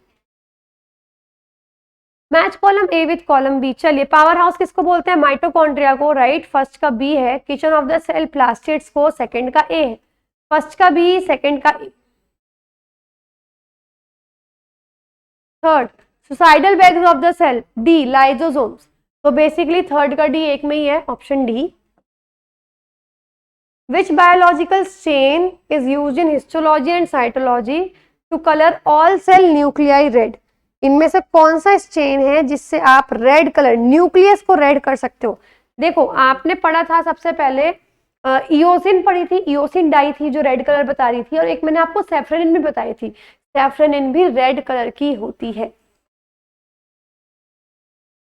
Match column A with column B. चलिए, पावर हाउस किसको बोलते हैं, माइटोकॉन्ड्रिया को, राइट, फर्स्ट का बी है। Kitchen of the cell, plastids को, सेकंड का ए है। फर्स्ट का बी, सेकंड का A. Third, suicidal bags of the cell, D, lysosomes. तो बेसिकली थर्ड का डी एक में ही है, option D. Which biological chain is used in histology and cytology to color all cell nuclei red? इनमें से कौन सा चेन है जिससे आप रेड कलर, न्यूक्लियस को रेड कर सकते हो। देखो आपने पढ़ा था सबसे पहले इयोसिन पढ़ी थी, इयोसिन डाई थी जो रेड कलर बता रही थी, और एक मैंने आपको सैफ्रनिन भी बताई थी, सैफ्रनिन भी रेड कलर की होती है।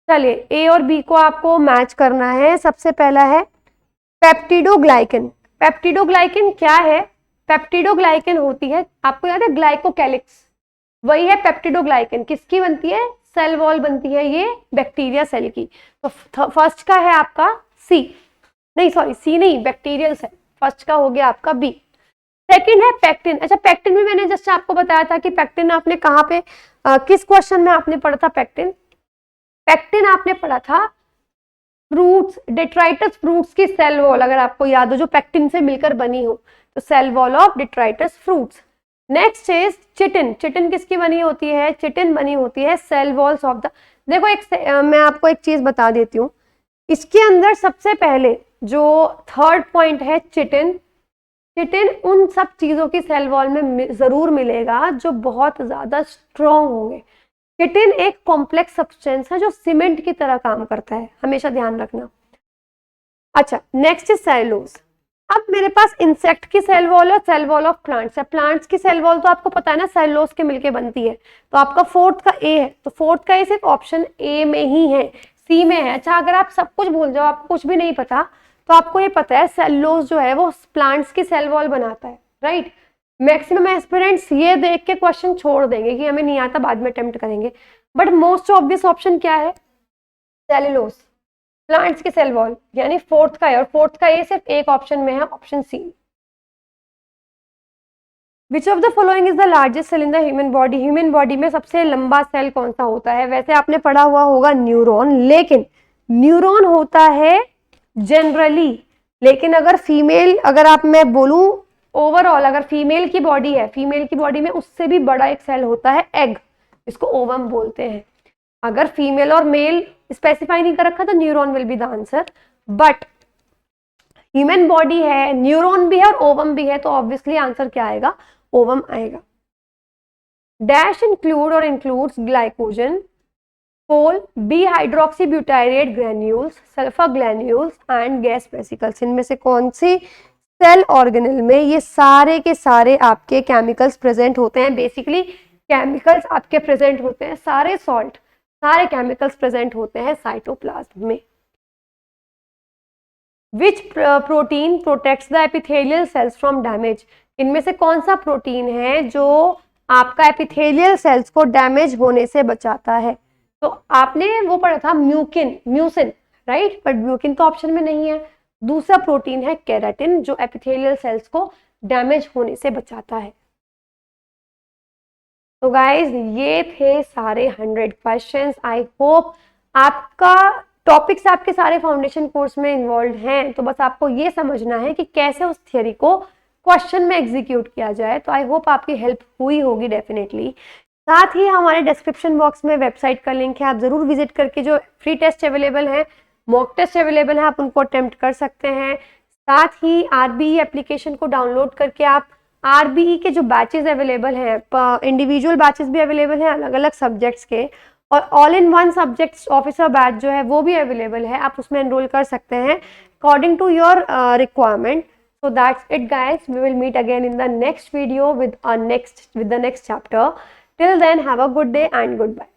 चलिए ए और बी को आपको मैच करना है। सबसे पहला है पेप्टिडोग्लाइकन। पेप्टिडोग्लाइकन क्या है? पेप्टिडोग्लाइकन होती है, आपको याद है ग्लाइकोकैलिक्स, वही है पेप्टिडोग्लाइकन। किसकी बनती है? सेल वॉल बनती है ये बैक्टीरिया सेल की। तो फर्स्ट का है आपका सी, नहीं सॉरी सी नहीं, बैक्टीरियल सेल, फर्स्ट का हो गया आपका बी। सेकंड है पेक्टिन। अच्छा पेक्टिन भी मैंने जस्ट आपको बताया था कि पेक्टिन आपने कहाँ पे किस क्वेश्चन में आपने पढ़ा था पेक्टिन? पेक्टिन आपने पढ़ा था फ्रूट्स, डेट्राइटस फ्रूट्स की सेल वॉल, अगर आपको याद हो, जो पेक्टिन से मिलकर बनी हो, तो cell wall of detritus fruits. Next is chitin. Chitin किसकी बनी होती है? चिटिन बनी होती है सेल वॉल्स ऑफ द, देखो मैं आपको एक चीज बता देती हूँ, इसके अंदर सबसे पहले जो थर्ड पॉइंट है चिटिन, चिटिन उन सब चीजों की सेल वॉल में जरूर मिलेगा जो बहुत ज्यादा स्ट्रॉन्ग होंगे। चिटिन एक कॉम्प्लेक्स सब्सटेंस है जो सीमेंट की तरह काम करता है, हमेशा ध्यान रखना। अच्छा नेक्स्ट इज सेलुलोज। अब मेरे पास इंसेक्ट की सेल वॉल और सेल वॉल ऑफ प्लांट्स है। प्लांट्स की सेल वॉल तो आपको पता है ना, सेलुलोज के मिलके बनती है, तो आपका फोर्थ का ए है, तो फोर्थ का ए सिर्फ ऑप्शन ए में ही है, सी में है। अच्छा अगर आप सब कुछ भूल जाओ, आपको कुछ भी नहीं पता, तो आपको ये पता है सेलुलोज जो है वो प्लांट्स की सेल वॉल बनाता है, राइट। मैक्सिमम एस्पिरेंट्स ये देख के क्वेश्चन छोड़ देंगे कि हमें नहीं आता, बाद में अटेम्प्ट करेंगे, बट मोस्ट ऑब्वियस ऑप्शन क्या है? सेलुलोज, प्लांट्स की सेल वॉल, यानी फोर्थ का है, और फोर्थ का ये सिर्फ एक ऑप्शन में है, option C. Which of the following is the largest cell in the human body? Human body में सबसे लंबा सेल कौन सा होता है? वैसे आपने पढ़ा हुआ होगा न्यूरॉन, लेकिन न्यूरॉन होता है जनरली, लेकिन अगर फीमेल, अगर आप मैं बोलूं ओवरऑल, अगर फीमेल की बॉडी है, फीमेल की बॉडी में उससे भी बड़ा एक सेल होता है एग, इसको ओवम बोलते हैं। अगर फीमेल और मेल स्पेसिफाई नहीं कर रखा तो neuron will be the answer, but human body है, न्यूरॉन भी है और ओवम भी है, तो ऑब्वियसली आंसर क्या आएगा? ओवम आएगा। डैश इंक्लूड और इंक्लूड्स ग्लाइकोजन, कोल, B hydroxybutyrate granules, sulphur granules and gas vesicles. इनमें से कौन सी सेल ऑर्गेनल में ये सारे के सारे आपके केमिकल्स प्रेजेंट होते हैं? बेसिकली केमिकल्स आपके प्रेजेंट होते हैं, सारे सॉल्ट, सारे केमिकल्स प्रेजेंट होते हैं साइटोप्लाज्म में। विच protein protects the epithelial cells from damage? इनमें से कौन सा प्रोटीन है जो आपका एपिथेलियल सेल्स को डैमेज होने से बचाता है? तो आपने वो पढ़ा था mucin, mucin, right, but mucin तो ऑप्शन में नहीं है। दूसरा प्रोटीन है केराटिन, जो एपिथेलियल सेल्स को डैमेज होने से बचाता है। तो गाइज ये थे सारे 100 क्वेश्चंस। आई होप आपका टॉपिक्स आपके सारे फाउंडेशन कोर्स में इन्वॉल्व हैं, तो बस आपको ये समझना है कि कैसे उस थियरी को क्वेश्चन में एग्जीक्यूट किया जाए। तो आई होप आपकी हेल्प हुई होगी डेफिनेटली। साथ ही हमारे डिस्क्रिप्शन बॉक्स में वेबसाइट का लिंक है, आप जरूर विजिट करके जो फ्री टेस्ट अवेलेबल है, मॉक टेस्ट अवेलेबल है, आप उनको अटेम्प्ट कर सकते हैं। साथ ही आरबीई एप्लीकेशन को डाउनलोड करके आप आरबीई के जो बैचेस अवेलेबल हैं, इंडिविजुअल बैचेस भी अवेलेबल हैं अलग अलग सब्जेक्ट्स के, और all in one subjects officer batch जो है वो भी अवेलेबल है, आप उसमें एनरोल कर सकते हैं according to your requirement. So that's it guys, we will meet again in the next video with the next chapter. Till then, have a good day and goodbye.